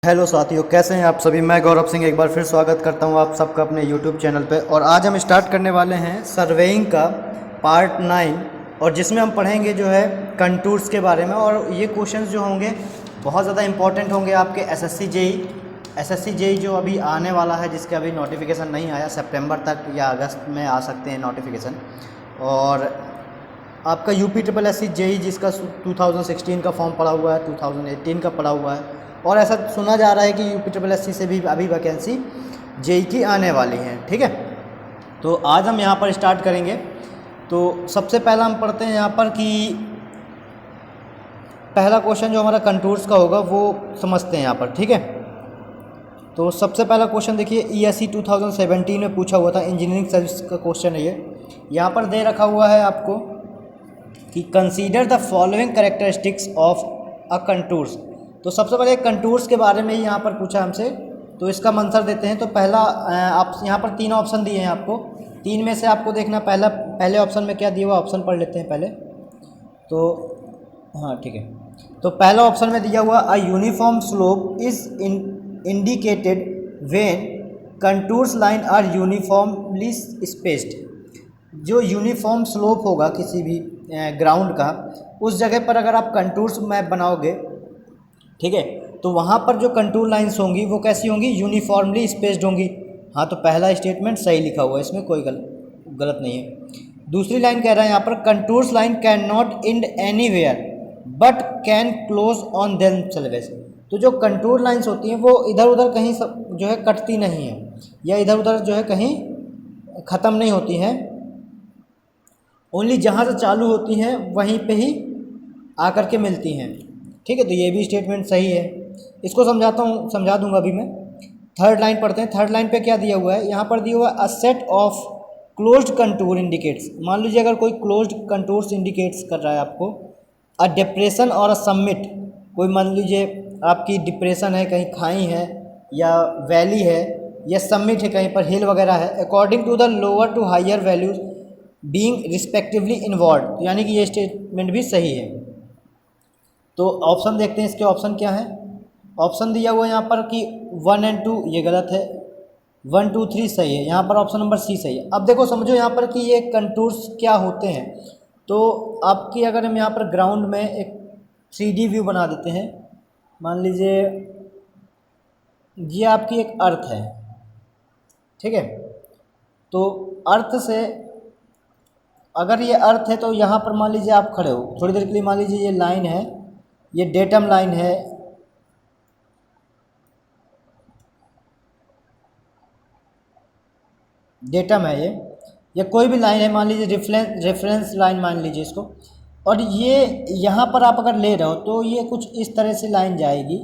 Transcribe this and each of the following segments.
Hello साथियों, कैसे हैं आप सभी। मैं गौरव सिंह एक बार फिर स्वागत करता हूं आप सबका अपने यूट्यूब चैनल पे। और आज हम स्टार्ट करने वाले हैं सर्वेइंग का पार्ट 9, और जिसमें हम पढ़ेंगे जो है कंटूर्स के बारे में। और ये क्वेश्चंस जो होंगे बहुत ज़्यादा इंपॉर्टेंट होंगे आपके एसएससी जेई जो अभी आने वाला है, जिसके अभी नोटिफिकेशन नहीं आया। सितंबर तक या अगस्त में आ सकते हैं नोटिफिकेशन। और आपका UP triple S C JE जिसका 2016 का फॉर्म पड़ा हुआ है, 2018 का पड़ा हुआ है। और ऐसा सुना जा रहा है कि यूपी ट्रिपल एस सी से भी अभी वैकेंसी जेई की आने वाली है। ठीक है, तो आज हम यहाँ पर स्टार्ट करेंगे। तो सबसे पहला हम पढ़ते हैं यहाँ पर कि पहला क्वेश्चन जो हमारा कंटूर्स का होगा वो समझते हैं यहाँ पर। ठीक है, तो सबसे पहला क्वेश्चन देखिए, ईएससी 2017 में पूछा हुआ था, इंजीनियरिंग सर्विस का क्वेश्चन है ये। यहाँ पर दे रखा हुआ है आपको कि consider the following characteristics of a contours. तो सबसे पहले कंटूर्स के बारे में ही यहाँ पर पूछा हमसे, तो इसका आंसर देते हैं। तो पहला आप यहाँ पर 3 ऑप्शन दिए हैं आपको, 3 में से आपको देखना पहले ऑप्शन में क्या दिया हुआ, ऑप्शन पढ़ लेते हैं पहले। तो हाँ ठीक है, तो पहला ऑप्शन में दिया हुआ a uniform slope is indicated when contours line are uniformly spaced. जो यूनिफॉर्म स्लोप होगा किसी भी ग्राउंड का, उस जगह पर अगर आप कंटूर्स मैप बनाओगे, ठीक है, तो वहाँ पर जो कंटूर लाइंस होंगी वो कैसी होंगी, यूनिफॉर्मली स्पेस्ड होंगी। हाँ, तो पहला स्टेटमेंट सही लिखा हुआ है, इसमें कोई गलत नहीं है। दूसरी लाइन कह रहा है यहाँ पर, contours line can not and anywhere but can close on themselves. तो जो कंटूर लाइंस होती हैं वो इधर उधर कहीं जो है कटती नहीं है, या इधर उधर जो है कहीं ख़त्म नहीं होती हैं, ओनली जहाँ से चालू होती हैं वहीं पे ही आकर के मिलती हैं। ठीक है, तो ये भी स्टेटमेंट सही है। इसको समझा दूंगा अभी मैं। थर्ड लाइन पढ़ते हैं। थर्ड लाइन पे क्या दिया हुआ है, यहाँ पर दिया हुआ है a set of closed contour indicates. मान लीजिए अगर कोई क्लोज्ड कंटूर्स इंडिकेट्स कर रहा है आपको, अ डिप्रेशन और अ समिट। कोई मान लीजिए आपकी डिप्रेशन है, कहीं खाई है या वैली है, या समिट है कहीं पर हिल वगैरह है, according to the lower to higher values being respectively involve, यानी कि ये स्टेटमेंट भी सही है। तो ऑप्शन देखते हैं इसके, ऑप्शन क्या है। ऑप्शन दिया हुआ है यहाँ पर कि 1 और 2 ये गलत है, 1, 2, 3 सही है। यहाँ पर ऑप्शन नंबर सी सही है। अब देखो समझो यहाँ पर कि ये कंटूर्स क्या होते हैं। तो आपकी अगर हम यहाँ पर ग्राउंड में एक 3D व्यू बना देते हैं, मान लीजिए ये आपकी एक अर्थ है, ठीक है, तो अर्थ से अगर ये अर्थ है तो यहाँ पर मान लीजिए आप खड़े हो थोड़ी देर के लिए, मान लीजिए ये लाइन है, ये डेटम लाइन है, डेटम है ये कोई भी लाइन है, मान लीजिए रेफरेंस लाइन मान लीजिए इसको। और ये यहाँ पर आप अगर ले रहे हो तो ये कुछ इस तरह से लाइन जाएगी,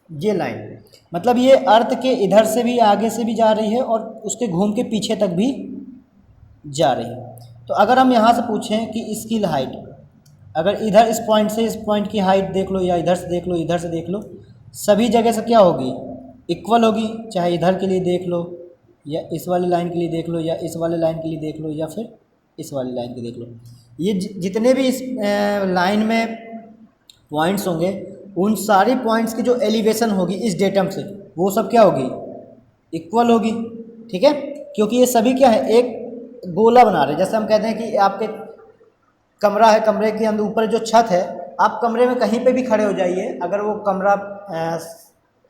ये लाइन, मतलब ये अर्थ के इधर से भी आगे से भी जा रही है और उसके घूम के पीछे तक भी जा रही है। तो अगर हम यहाँ से पूछें कि इसकी हाइट, अगर इधर इस पॉइंट से इस पॉइंट की हाइट देख लो, या इधर से देख लो, इधर से देख लो, सभी जगह से क्या होगी, इक्वल होगी। चाहे इधर के लिए देख लो, या इस वाली लाइन के लिए देख लो, या इस वाले लाइन के लिए देख लो, या फिर इस वाली लाइन के देख लो। ये जितने भी इस लाइन में पॉइंट्स होंगे, उन सारी पॉइंट्स की जो एलिवेशन होगी इस डेटम से, वो सब क्या होगी, इक्वल होगी। ठीक है, क्योंकि ये सभी क्या है, एक गोला बना रहे हैं। जैसे हम कहते हैं कि आपके कमरा है, कमरे के अंदर ऊपर जो छत है, आप कमरे में कहीं पे भी खड़े हो जाइए, अगर वो कमरा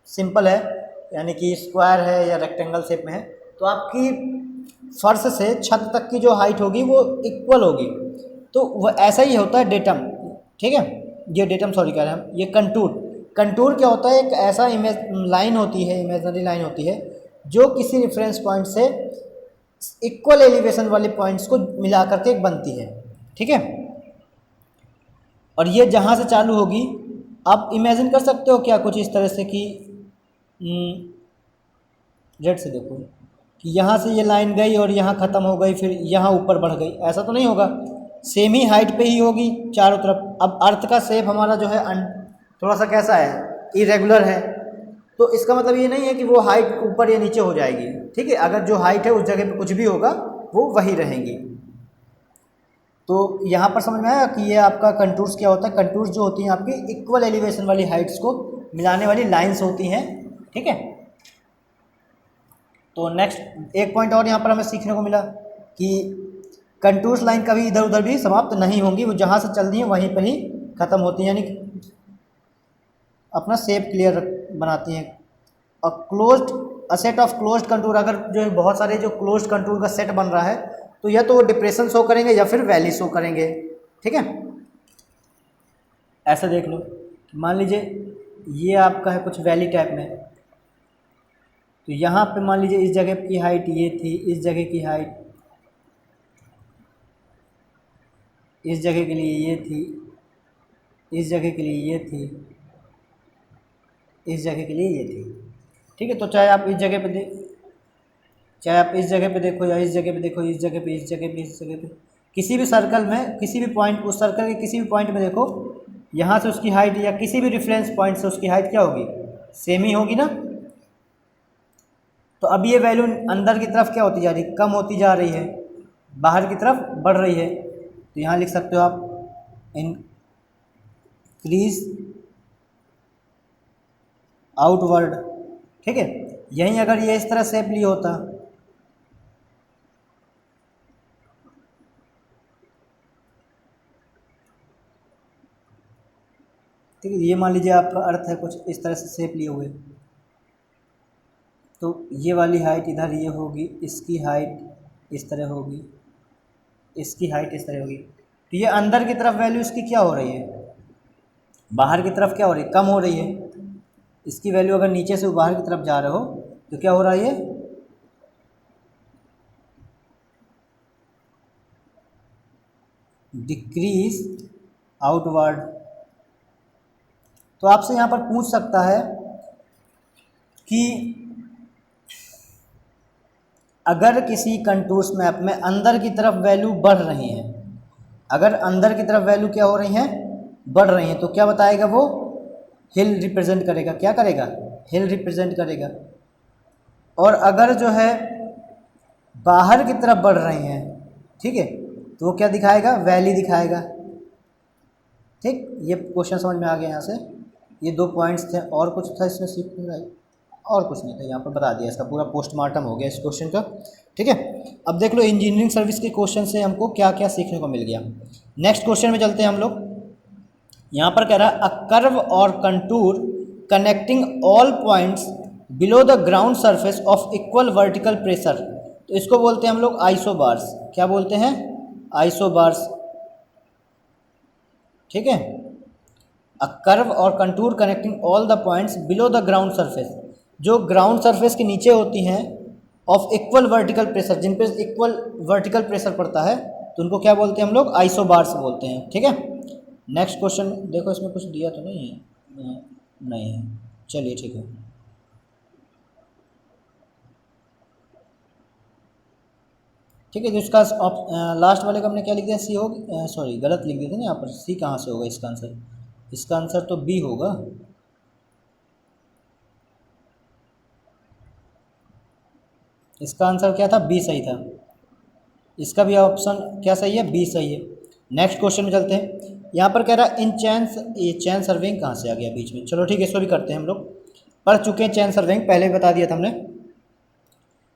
सिंपल है, यानी कि स्क्वायर है या रेक्टेंगल शेप में है, तो आपकी फर्श से छत तक की जो हाइट होगी वो इक्वल होगी। तो वह ऐसा ही होता है डेटम। ठीक है, ये डेटम सॉरी कह रहे हैं हम, ये कंटूर क्या होता है, एक ऐसा लाइन होती है, इमेजनरी लाइन होती है, जो किसी रेफरेंस पॉइंट से इक्वल एलिवेशन वाले पॉइंट्स को मिला करके एक बनती है। ठीक है, और ये जहाँ से चालू होगी, आप इमेजिन कर सकते हो क्या, कुछ इस तरह से कि जेड से देखो कि यहाँ से ये लाइन गई और यहाँ ख़त्म हो गई, फिर यहाँ ऊपर बढ़ गई, ऐसा तो नहीं होगा। सेम ही हाइट पे ही होगी चारों तरफ। अब अर्थ का शेप हमारा जो है थोड़ा सा कैसा है, इरेगुलर है, तो इसका मतलब ये नहीं है कि वो हाइट ऊपर या नीचे हो जाएगी, ठीक है। अगर जो हाइट है उस जगह पे कुछ भी होगा वो वही रहेंगी। तो यहाँ पर समझ में आया कि ये आपका कंटूर्स क्या होता है। कंटूर्स जो होती हैं आपकी इक्वल एलिवेशन वाली हाइट्स को मिलाने वाली लाइंस होती हैं, ठीक है। तो नेक्स्ट एक पॉइंट और यहाँ पर हमें सीखने को मिला कि कंटूर्स लाइन कभी इधर उधर भी समाप्त नहीं होंगी, वो जहाँ से चल रही हैं वहीं पर ही ख़त्म होती हैं, यानी अपना शेप क्लियर बनाती हैं। और closed a set of closed contour, अगर जो है बहुत सारे जो क्लोज्ड कंटूर का सेट बन रहा है तो या तो वो डिप्रेशन शो करेंगे या फिर वैली शो करेंगे, ठीक है। ऐसा देख लो, मान लीजिए ये आपका है कुछ वैली टाइप में, तो यहाँ पे मान लीजिए इस जगह की हाइट ये थी, इस जगह की हाइट इस जगह के लिए ये थी, इस जगह के लिए ये थी, इस जगह के लिए ये थी, ठीक है। तो चाहे आप इस जगह पे चाहे आप इस जगह पे देखो या इस जगह पे देखो, इस जगह पे, इस जगह पे, इस जगह पे, किसी भी सर्कल में, किसी भी पॉइंट, उस सर्कल के किसी भी पॉइंट में देखो, यहाँ से उसकी हाइट या किसी भी रेफरेंस पॉइंट से उसकी हाइट क्या होगी, सेम ही होगी ना। तो अब ये वैल्यू अंदर की तरफ क्या होती जा रही है, कम होती जा रही है, बाहर की तरफ बढ़ रही है। तो यहाँ लिख सकते हो आप इंक्रीज आउटवर्ड, ठीक है। यहीं अगर ये इस तरह शेप लिया होता, ठीक है, ये मान लीजिए आपका अर्थ है कुछ इस तरह से शेप लिए हुए, तो ये वाली हाइट इधर ये होगी, इसकी हाइट इस तरह होगी, इसकी हाइट इस तरह होगी। तो ये अंदर की तरफ वैल्यू इसकी क्या हो रही है, बाहर की तरफ क्या हो रही है, कम हो रही है। इसकी वैल्यू अगर नीचे से बाहर की तरफ जा रहे हो तो क्या हो रहा है, ये डिक्रीज आउटवर्ड। तो आपसे यहाँ पर पूछ सकता है कि अगर किसी कंटूर्स मैप में अंदर की तरफ वैल्यू बढ़ रही है, अगर अंदर की तरफ वैल्यू क्या हो रही हैं, बढ़ रही हैं, तो क्या बताएगा वो, हिल रिप्रेजेंट करेगा, क्या करेगा, हिल रिप्रेजेंट करेगा। और अगर जो है बाहर की तरफ बढ़ रही हैं, ठीक है, तो वो क्या दिखाएगा, वैली दिखाएगा, ठीक। ये क्वेश्चन समझ में आ गया यहाँ से। ये 2 पॉइंट्स थे, और कुछ था इसमें सीखने का, और कुछ नहीं था, यहाँ पर बता दिया, इसका पूरा पोस्टमार्टम हो गया इस क्वेश्चन का, ठीक है। अब देख लो इंजीनियरिंग सर्विस के क्वेश्चन से हमको क्या क्या सीखने को मिल गया। नेक्स्ट क्वेश्चन में चलते हैं हम लोग। यहाँ पर कह रहा है अ कर्व और contour connecting all points below the ground surface of equal vertical pressure, तो इसको बोलते हैं हम लोग आइसोबार्स। क्या बोलते हैं, आइसोबार्स, ठीक है। अ कर्व और contour connecting all the points below the ground surface, जो ग्राउंड सरफेस के नीचे होती हैं, ऑफ इक्वल वर्टिकल प्रेशर, जिन पे इक्वल वर्टिकल प्रेशर पड़ता है, तो उनको क्या बोलते हैं हम लोग, आइसोबार्स बोलते हैं, ठीक है। नेक्स्ट क्वेश्चन देखो, इसमें कुछ दिया तो नहीं है, नहीं है, चलिए ठीक है। ठीक है, तो इसका लास्ट वाले का हमने क्या लिख दिया, सी होगा, सॉरी गलत लिख दिया था ना यहाँ पर, सी कहाँ से होगा इसका आंसर, इसका आंसर तो बी होगा। इसका आंसर क्या था, बी सही था। इसका भी ऑप्शन क्या सही है, बी सही है। नेक्स्ट क्वेश्चन में चलते हैं। यहाँ पर कह रहा है इन चैन, ये चैन सर्वेइंग कहाँ से आ गया बीच में, चलो ठीक है, इसको भी करते हैं, हम लोग पढ़ चुके हैं चैन सर्वेइंग, पहले बता दिया था हमने।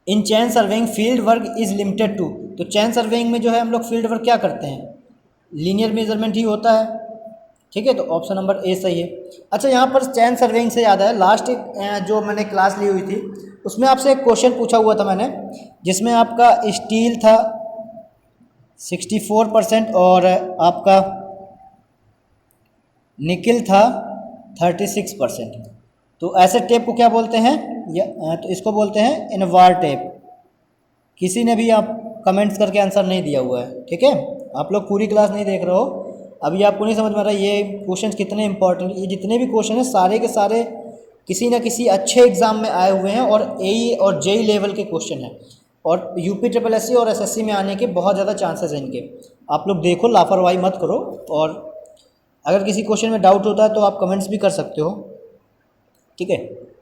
In chain surveying field work is limited to, तो चैन सर्वेइंग में जो है हम लोग फील्ड वर्क क्या करते हैं, लीनियर मेजरमेंट ही होता है, ठीक है। तो ऑप्शन नंबर ए सही है। अच्छा, यहाँ पर चैन सर्वेइंग से याद है, लास्ट जो मैंने क्लास ली हुई थी उसमें आपसे एक क्वेश्चन पूछा हुआ था मैंने, जिसमें आपका स्टील था 64% और आपका निकिल था 36%। तो ऐसे टेप को क्या बोलते हैं, तो इसको बोलते हैं इनवार टेप। किसी ने भी आप कमेंट्स करके आंसर नहीं दिया हुआ है, ठीक है। आप लोग पूरी क्लास नहीं देख रहे हो, अभी आपको नहीं समझ में आ रहा ये क्वेश्चन कितने इंपॉर्टेंट। ये जितने भी क्वेश्चन हैं सारे के सारे किसी न किसी अच्छे एग्जाम में आए हुए हैं, और एई और जेई लेवल के क्वेश्चन हैं, और यूपी ट्रिपल एससी और एसएससी में आने के बहुत ज़्यादा चांसेस हैं इनके। आप लोग देखो, लापरवाही मत करो, और अगर किसी क्वेश्चन में डाउट होता है तो आप कमेंट्स भी कर सकते हो, ठीक है।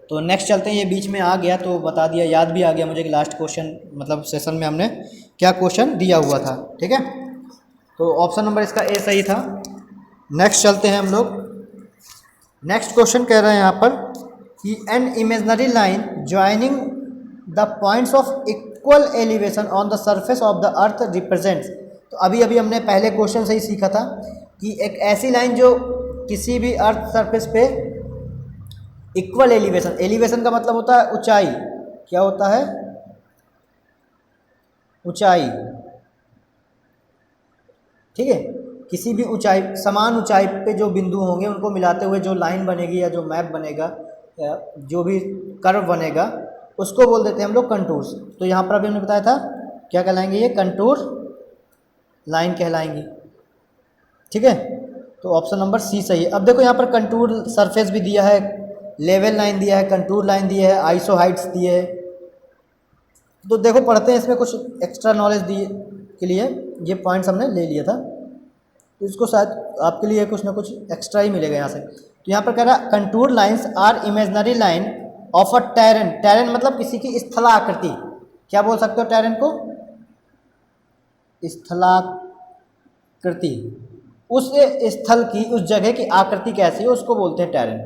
तो नेक्स्ट चलते हैं, ये बीच में आ गया तो बता दिया, याद भी आ गया मुझे कि लास्ट क्वेश्चन मतलब सेशन में हमने क्या क्वेश्चन दिया हुआ था। ठीक है, तो ऑप्शन नंबर इसका ए सही था। नेक्स्ट चलते हैं हम लोग। नेक्स्ट क्वेश्चन कह रहे हैं यहाँ पर कि an imaginary line joining the points of equal elevation on the surface of the earth represents. तो अभी अभी हमने पहले क्वेश्चन से ही सीखा था कि एक ऐसी लाइन जो किसी भी अर्थ सरफेस पे इक्वल एलिवेशन, एलिवेशन का मतलब होता है ऊंचाई, क्या होता है, ऊंचाई। ठीक है, किसी भी ऊंचाई, समान ऊंचाई पे जो बिंदु होंगे उनको मिलाते हुए जो लाइन बनेगी या जो मैप बनेगा या जो भी कर्व बनेगा उसको बोल देते हैं हम लोग कंटूर्स। तो यहाँ पर अभी हमने बताया था क्या कहलाएंगे, ये कंटूर लाइन कहलाएंगी। ठीक है, तो ऑप्शन नंबर सी सही है। अब देखो यहाँ पर कंटूर सरफेस भी दिया है, लेवल लाइन दिया है, कंटूर लाइन दिया है, आइसो हाइट्स दिए है। तो देखो पढ़ते हैं, इसमें कुछ एक्स्ट्रा नॉलेज दिए के लिए ये पॉइंट्स हमने ले लिया था, तो इसको शायद आपके लिए कुछ ना कुछ एक्स्ट्रा ही मिलेगा यहाँ से। तो यहाँ पर कह रहा है contour lines are imaginary line of a terrain. Terrain मतलब किसी की स्थलाकृति, क्या बोल सकते हो टेरेन को, स्थलाकृति। उस स्थल की, उस जगह की आकृति कैसी है उसको बोलते हैं टेरेन।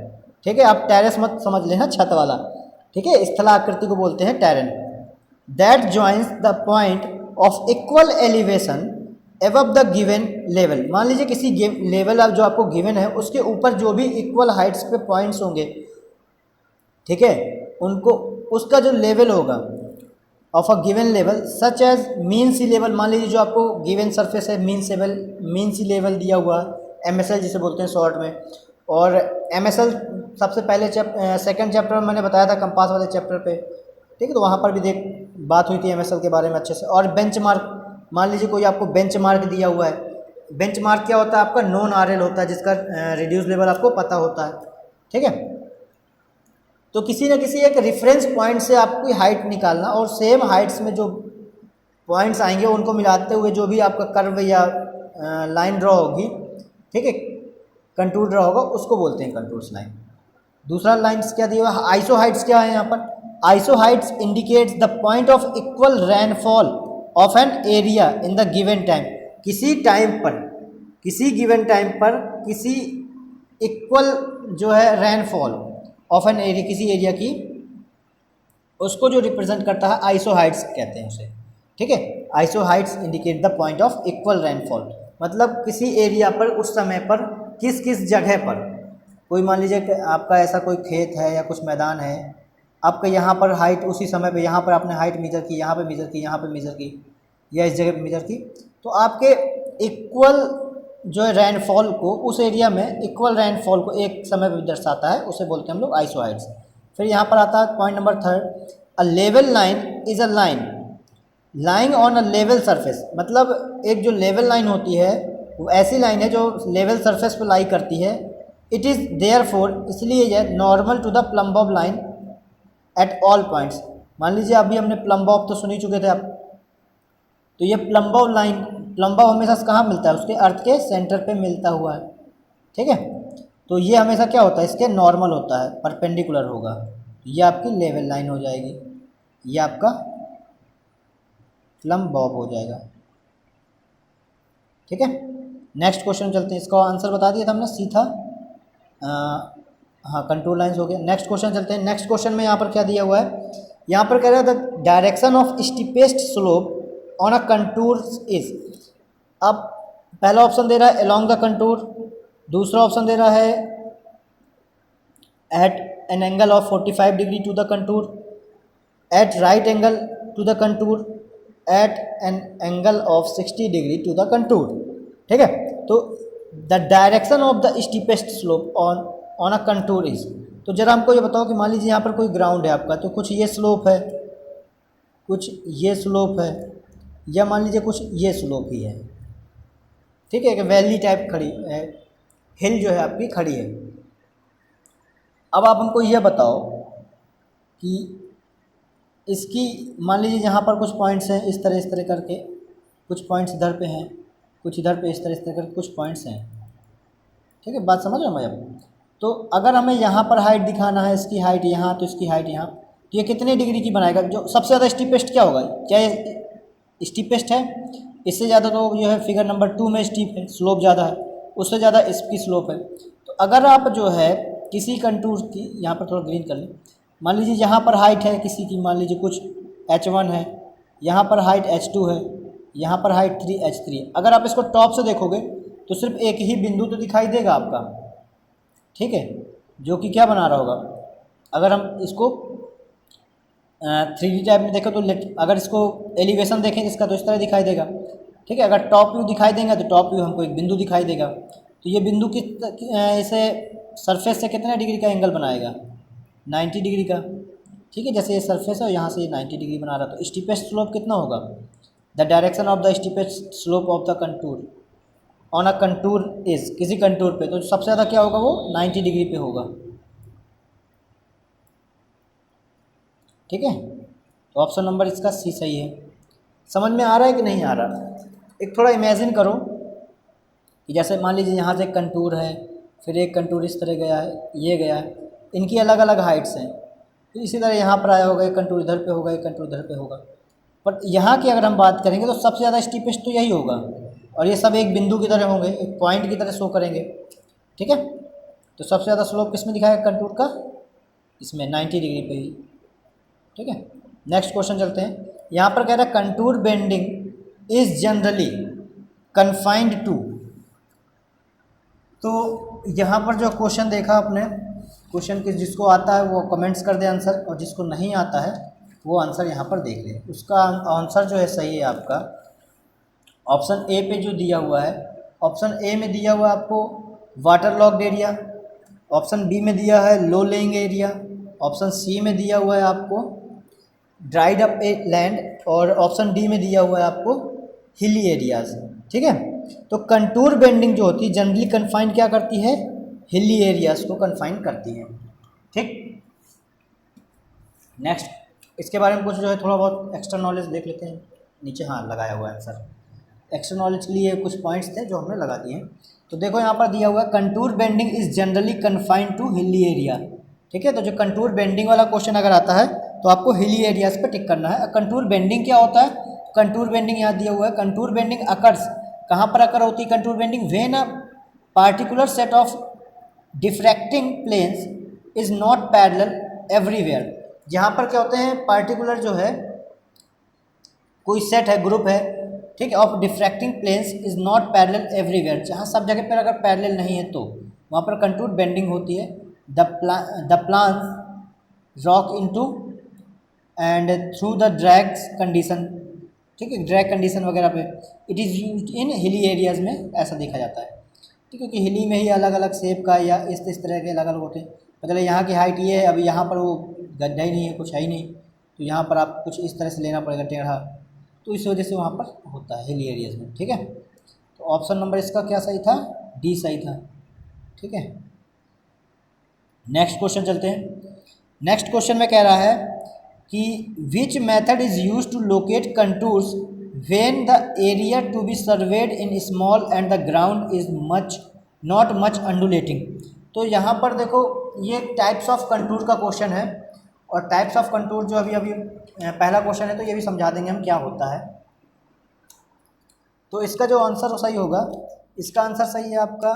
ठीक है, आप टेरेस मत समझ लेना छत वाला। ठीक है, स्थलाकृति को बोलते हैं terrain. That joins the point of equal elevation above the given level. मान लीजिए किसी लेवल अब जो आपको गिवन है उसके ऊपर जो भी इक्वल हाइट्स पे पॉइंट्स होंगे, ठीक है, उनको उसका जो लेवल होगा of a given level such as mean sea level. मान लीजिए जो आपको गिवन सरफेस है मीन सी लेवल दिया हुआ, MSL जिसे बोलते हैं शॉर्ट में। और MSL सबसे पहले सेकंड चैप्टर में मैंने बताया था कंपास वाले चैप्टर पे। ठीक है, तो वहाँ पर भी बात हुई थी MSL के बारे में अच्छे से। और बेंचमार्क, मान लीजिए कोई आपको बेंचमार्क दिया हुआ है। बेंचमार्क क्या होता है, आपका नॉन RL होता है जिसका रिड्यूस लेवल आपको पता होता है। ठीक है, तो किसी न किसी एक रेफरेंस पॉइंट से आपको हाइट निकालना और सेम हाइट्स में जो पॉइंट्स आएंगे उनको मिलाते हुए जो भी आपका कर्व या लाइन ड्रॉ होगी, ठीक है, कंटूर ड्रॉ होगा, उसको बोलते हैं कंटूर्स लाइन। दूसरा लाइन्स क्या दिया हुआ, आइसो हाइट्स क्या है यहाँ पर, iso Heights indicates the point of equal rainfall of an area in the given time. किसी टाइम पर, किसी गिवन टाइम पर किसी इक्वल जो है रेनफॉल ऑफ एन एरिया, किसी एरिया की, उसको जो रिप्रेजेंट करता है आइसो हाइट्स कहते हैं उसे। ठीक है, iso Heights indicate the point of equal rainfall, मतलब किसी एरिया पर उस समय पर किस किस जगह पर, कोई मान लीजिए कि आपका ऐसा कोई खेत है या कुछ मैदान है, आपका यहाँ पर हाइट उसी समय पे, यहाँ पर आपने हाइट मेजर की, यहाँ पे मेजर की, यहाँ पे मेजर की, या इस जगह पे मेजर की, तो आपके इक्वल जो है रेनफॉल को, उस एरिया में इक्वल रेनफॉल को एक समय पर दर्शाता है, उसे बोलते हैं हम लोग आइसो हाइट्स। फिर यहाँ पर आता है point number third, a level line is a line lying on a level surface. मतलब एक जो लेवल लाइन होती है वो ऐसी लाइन है जो लेवल सरफेस पर लाई करती है। इट इज़ देयर फोर, इसलिए यह normal to the plumb of line at all points. मान लीजिए अभी हमने प्लम्ब ऑफ तो सुन ही चुके थे आप, तो ये plumb of line, plumb of हमेशा कहाँ मिलता है, उसके अर्थ के सेंटर पे मिलता हुआ है। ठीक है, तो ये हमेशा क्या होता है, इसके नॉर्मल होता है, परपेंडिकुलर होगा, ये आपकी लेवल लाइन हो जाएगी, ये आपका प्लम्ब बॉब हो जाएगा। ठीक है, नेक्स्ट क्वेश्चन चलते हैं, इसका आंसर बता दिया था हमने, सी था, हाँ कंटूर लाइंस हो गया। नेक्स्ट क्वेश्चन चलते हैं। नेक्स्ट क्वेश्चन में यहाँ पर क्या दिया हुआ है, यहाँ पर कह रहा है the direction of steepest slope on a contour is. अब पहला ऑप्शन दे रहा है अलोंग द कंटूर, दूसरा ऑप्शन दे रहा है at an angle of 45 degree to the contour, at right angle to the contour, at an angle of 60 degree to the contour. ठीक है, तो the direction of the steepest slope on a contour is. तो जरा हमको ये बताओ कि मान लीजिए यहाँ पर कोई ग्राउंड है आपका, तो कुछ ये स्लोप है, कुछ ये स्लोप है, या मान लीजिए कुछ ये स्लोप ही है। ठीक है, कि वैली टाइप खड़ी है, हिल जो है आपकी खड़ी है। अब आप हमको यह बताओ कि इसकी, मान लीजिए यहाँ पर कुछ पॉइंट्स हैं इस तरह करके, कुछ पॉइंट्स इधर पे हैं, कुछ इधर पे इस तरह करके कुछ पॉइंट्स हैं। ठीक है, बात समझ रहे हो मैं अब। तो अगर हमें यहाँ पर हाइट दिखाना है, इसकी हाइट यहाँ तो इसकी हाइट यहाँ, तो ये कितने डिग्री की बनाएगा? जो सबसे ज़्यादा स्टीपेस्ट क्या होगा? क्या ये स्टीपेस्ट है? इससे ज़्यादा तो जो है फिगर नंबर 2 में स्टीप है, स्लोप ज़्यादा है, उससे ज़्यादा इसकी स्लोप है। तो अगर आप जो है किसी कंटूर की, यहाँ पर थोड़ा ग्रीन कर लें, मान लीजिए यहाँ पर हाइट है किसी की, मान लीजिए कुछ h1 है, यहाँ पर हाइट h2 है, यहाँ पर हाइट 3h3 है। अगर आप इसको टॉप से देखोगे तो सिर्फ एक ही बिंदु तो दिखाई देगा आपका, ठीक है, जो कि क्या बना रहा होगा? अगर हम इसको 3D टाइप में देखें तो अगर इसको एलिवेशन देखें इसका तो इस तरह दिखाई देगा, ठीक है। अगर टॉप व्यू दिखाई देंगे तो टॉप व्यू हमको एक बिंदु दिखाई देगा। तो ये बिंदु इसे सरफेस से कितने डिग्री का एंगल बनाएगा? 90 डिग्री का, ठीक है। जैसे ये सरफेस है और यहाँ से ये 90 डिग्री बना रहा, तो स्टीपेस्ट स्लोप कितना होगा? The direction of the steepest slope of the contour on a contour is, किसी कंटूर पे, तो सबसे ज़्यादा क्या होगा? वो 90 डिग्री पे होगा, ठीक है। तो ऑप्शन नंबर इसका सी सही है। समझ में आ रहा है कि नहीं आ रहा? एक थोड़ा इमेजिन करो कि जैसे मान लीजिए यहाँ से एक कंटूर है, फिर एक कंटूर इस तरह गया है, ये गया है, इनकी अलग अलग हाइट्स हैं, फिर इसी तरह यहाँ पर आया होगा, एक कंटूर इधर पे होगा, एक कंटूर इधर पे होगा। बट यहाँ की अगर हम बात करेंगे तो सबसे ज़्यादा स्टीपेस्ट तो यही होगा, और ये सब एक बिंदु की तरह होंगे, एक पॉइंट की तरह शो करेंगे, ठीक है। तो सबसे ज़्यादा स्लोप किस में दिखाएगा कंटूर का? इसमें 90 डिग्री पे ही, ठीक है। नेक्स्ट क्वेश्चन चलते हैं। यहाँ पर कह रहा है contour bending is generally confined to. तो यहाँ पर जो क्वेश्चन देखा आपने, क्वेश्चन की जिसको आता है वो कमेंट्स कर दे आंसर, और जिसको नहीं आता है वो आंसर यहाँ पर देख ले। उसका आंसर जो है सही है आपका ऑप्शन ए पे जो दिया हुआ है। ऑप्शन ए में दिया हुआ है आपको water locked area, option B में दिया है low laying area, option C में दिया हुआ है आपको ड्राइड अप लैंड, और ऑप्शन डी में दिया हुआ है आपको हिली एरियाज, ठीक है। तो कंटूर बेंडिंग जो होती है जनरली कन्फाइन क्या करती है? हिली एरियाज को कन्फाइन करती है, ठीक। नेक्स्ट इसके बारे में कुछ जो है थोड़ा बहुत एक्स्ट्रा नॉलेज देख लेते हैं। नीचे हाँ लगाया हुआ है आंसर, एक्स्ट्रा नॉलेज के लिए कुछ पॉइंट्स थे जो हमने लगा दिए हैं। तो देखो यहाँ पर दिया हुआ है contour bending is generally confined to hilly area, ठीक है। तो जो कंटूर बेंडिंग वाला क्वेश्चन अगर आता है तो आपको हिली एरियाज पे टिक करना है। कंटूर बेंडिंग क्या होता है? कंटूर बेंडिंग यहाँ दिया हुआ है, कंटूर बेंडिंग अकर्स, कहाँ पर अकर होती है contour bending? When a particular set of diffracting planes is not parallel everywhere. यहाँ पर क्या होते हैं? पार्टिकुलर जो है कोई सेट है, ग्रुप है, ठीक है, of diffracting planes is not parallel everywhere, जहाँ सब जगह पर अगर पैरेलल नहीं है तो वहाँ पर कंटूर बेंडिंग होती है। The plan rock into and through the drags condition, ठीक है, ड्रैग कंडीशन वगैरह पे it is use in hilly areas में ऐसा देखा जाता है, ठीक है। क्योंकि हिली में ही अलग अलग शेप का या इस तरह के अलग अलग होते हैं। मतलब यहाँ की हाइट ये है, अभी यहाँ पर वो गड्ढा ही नहीं है, कुछ है ही नहीं, तो यहाँ पर आप कुछ इस तरह से लेना पड़ेगा टेढ़ा, तो इस वजह से वहाँ पर होता है हिली एरियाज़ में, ठीक है। तो ऑप्शन नंबर इसका क्या सही था? डी सही था, ठीक है। नेक्स्ट क्वेश्चन चलते हैं। नेक्स्ट क्वेश्चन में कह रहा है कि which method is use to locate contours when the area to be surveyed in small and the ground is not much undulating. तो यहाँ पर देखो ये टाइप्स ऑफ कंटूर का क्वेश्चन है, और टाइप्स ऑफ कंटूर जो अभी पहला क्वेश्चन है तो ये भी समझा देंगे हम क्या होता है। तो इसका जो आंसर सही होगा, इसका आंसर सही है आपका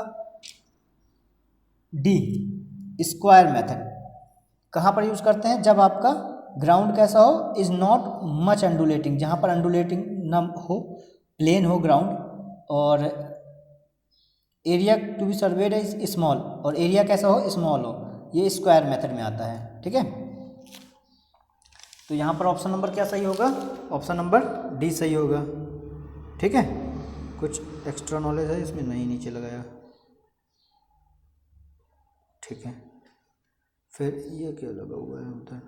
डी, स्क्वायर मेथड। कहाँ पर यूज़ करते हैं? जब आपका ग्राउंड कैसा हो? इज़ नॉट मच अंडुलेटिंग, जहाँ पर अंडुलेटिंग ना हो, प्लेन हो ग्राउंड, और area to be surveyed is small, और एरिया कैसा हो? स्मॉल हो, ये स्क्वायर मेथड में आता है, ठीक है। तो यहाँ पर ऑप्शन नंबर क्या सही होगा? ऑप्शन नंबर डी सही होगा, ठीक है। कुछ एक्स्ट्रा नॉलेज है इसमें, नहीं नीचे लगाया, ठीक है। फिर ये क्या लगा हुआ है उधर?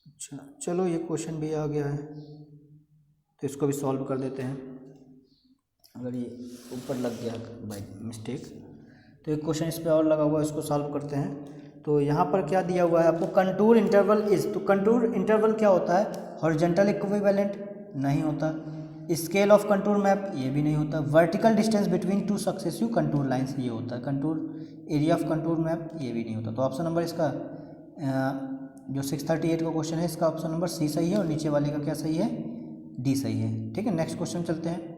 अच्छा चलो ये क्वेश्चन भी आ गया है तो इसको भी सॉल्व कर देते हैं। अगर ये ऊपर लग गया बाई मिस्टेक तो एक क्वेश्चन इस पर और लगा हुआ है, इसको सॉल्व करते हैं। तो यहाँ पर क्या दिया हुआ है आपको? कंटूर इंटरवल इज, तो कंटूर इंटरवल क्या होता है? हॉरिजॉन्टल इक्विवेलेंट नहीं होता, स्केल ऑफ कंटूर मैप ये भी नहीं होता। Vertical distance between two successive contour lines ये होता है। Contour area of contour map ये भी नहीं होता। तो ऑप्शन नंबर इसका जो 638 का क्वेश्चन है इसका ऑप्शन नंबर सी सही है और नीचे वाले का क्या सही है, डी सही है। ठीक है, नेक्स्ट क्वेश्चन चलते हैं।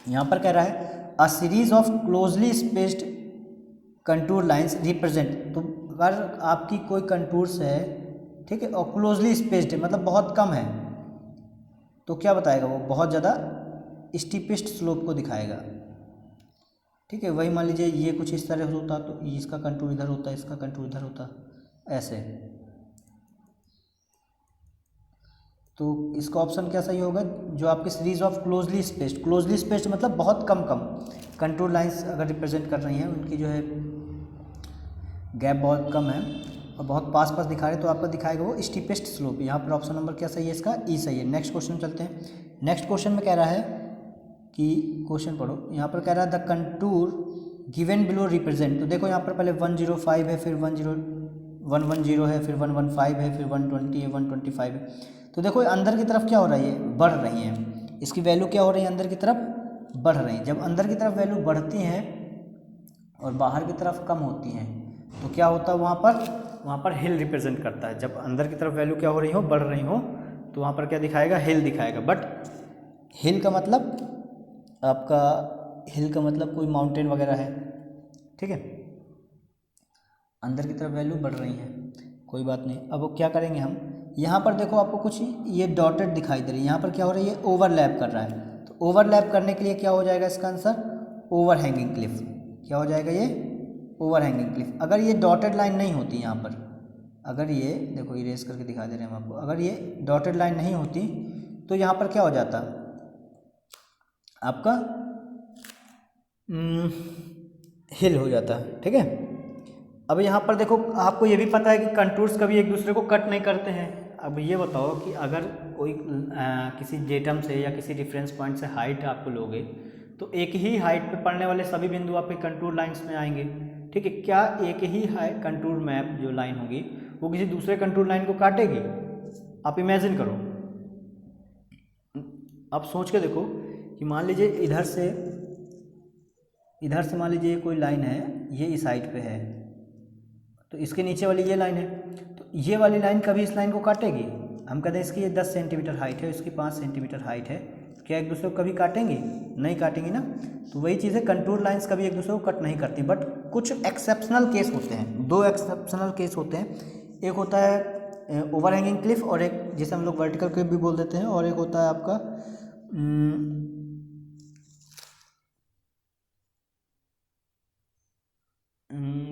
यहाँ पर कह रहा है a series of closely spaced contour lines represent. तो अगर आपकी कोई कंटूर्स है, ठीक है, और क्लोजली स्पेस्ड है मतलब बहुत कम है, तो क्या बताएगा वो, बहुत ज़्यादा स्टीपेस्ट स्लोप को दिखाएगा। ठीक है, वही मान लीजिए ये कुछ इस तरह होता तो इसका कंटूर इधर होता, इसका कंटूर इधर होता, ऐसे। तो इसका ऑप्शन क्या सही होगा, जो आपकी series of closely spaced, closely spaced मतलब बहुत कम कंटूर लाइंस अगर रिप्रेजेंट कर रही हैं, उनकी जो है गैप बहुत कम है और बहुत पास पास दिखा रहे हैं, तो आपका दिखाएगा वो स्टीपेस्ट स्लोप। यहाँ पर ऑप्शन नंबर क्या सही है इसका, ई सही है। नेक्स्ट क्वेश्चन चलते हैं। नेक्स्ट क्वेश्चन में कह रहा है कि क्वेश्चन पढ़ो। यहाँ पर कह रहा है the contour given below represent. तो देखो यहाँ पर पहले 105 है, फिर 110 है, फिर 115 है, फिर 120 है, 125 है। तो देखो अंदर की तरफ क्या हो रही है, बढ़ रही है, इसकी वैल्यू क्या हो रही है, अंदर की तरफ बढ़ रही है। जब अंदर की तरफ वैल्यू बढ़ती हैं और बाहर की तरफ कम होती हैं तो क्या होता है वहाँ पर हिल रिप्रेजेंट करता है। जब अंदर की तरफ वैल्यू क्या हो रही हो, बढ़ रही हो, तो वहाँ पर क्या दिखाएगा, हिल दिखाएगा। बट हिल का मतलब आपका, हिल का मतलब कोई माउंटेन वगैरह है। ठीक है, अंदर की तरफ वैल्यू बढ़ रही है, कोई बात नहीं। अब वो क्या करेंगे हम, यहाँ पर देखो आपको कुछ ये डॉटेड दिखाई दे रही है, यहाँ पर क्या हो रही है, ओवरलैप कर रहा है। तो ओवरलैप करने के लिए क्या हो जाएगा इसका आंसर, ओवर हैंगिंग क्लिफ। क्या हो जाएगा ये, ओवर हैंगिंग क्लिफ। अगर ये डॉटेड लाइन नहीं होती यहाँ पर, अगर ये देखो इरेज करके दिखा दे रहे हैं हम आपको, अगर ये डॉटेड लाइन नहीं होती तो यहाँ पर क्या हो जाता आपका, हिल हो जाता है। ठीक है, अब यहाँ पर देखो आपको ये भी पता है कि कंटूर्स कभी एक दूसरे को कट नहीं करते हैं। अब ये बताओ कि अगर कोई किसी डेटम से या किसी रेफरेंस पॉइंट से हाइट आपको लोगे तो एक ही हाइट पे पड़ने वाले सभी बिंदु आपके कंटूर लाइंस में आएंगे। ठीक है, क्या एक ही कंटूर मैप जो लाइन होगी वो किसी दूसरे कंटूर लाइन को काटेगी? आप इमेजिन करो, आप सोच के देखो कि मान लीजिए इधर से मान लीजिए कोई लाइन है, ये इस हाइट पे है, तो इसके नीचे वाली ये लाइन है, तो ये वाली लाइन कभी इस लाइन को काटेगी? हम कहते हैं इसकी ये 10 सेंटीमीटर हाइट है, इसकी 5 सेंटीमीटर हाइट है, क्या एक दूसरे को कभी काटेंगी? नहीं काटेंगी ना। तो वही चीज़ है, कंटूर लाइंस कभी एक दूसरे को कट नहीं करती। बट कुछ एक्सेप्शनल केस होते हैं, दो एक्सेप्शनल केस होते हैं। एक होता है ओवर हैंगिंग क्लिफ, और एक जिसे हम लोग वर्टिकल क्लिफ भी बोल देते हैं, और एक होता है आपका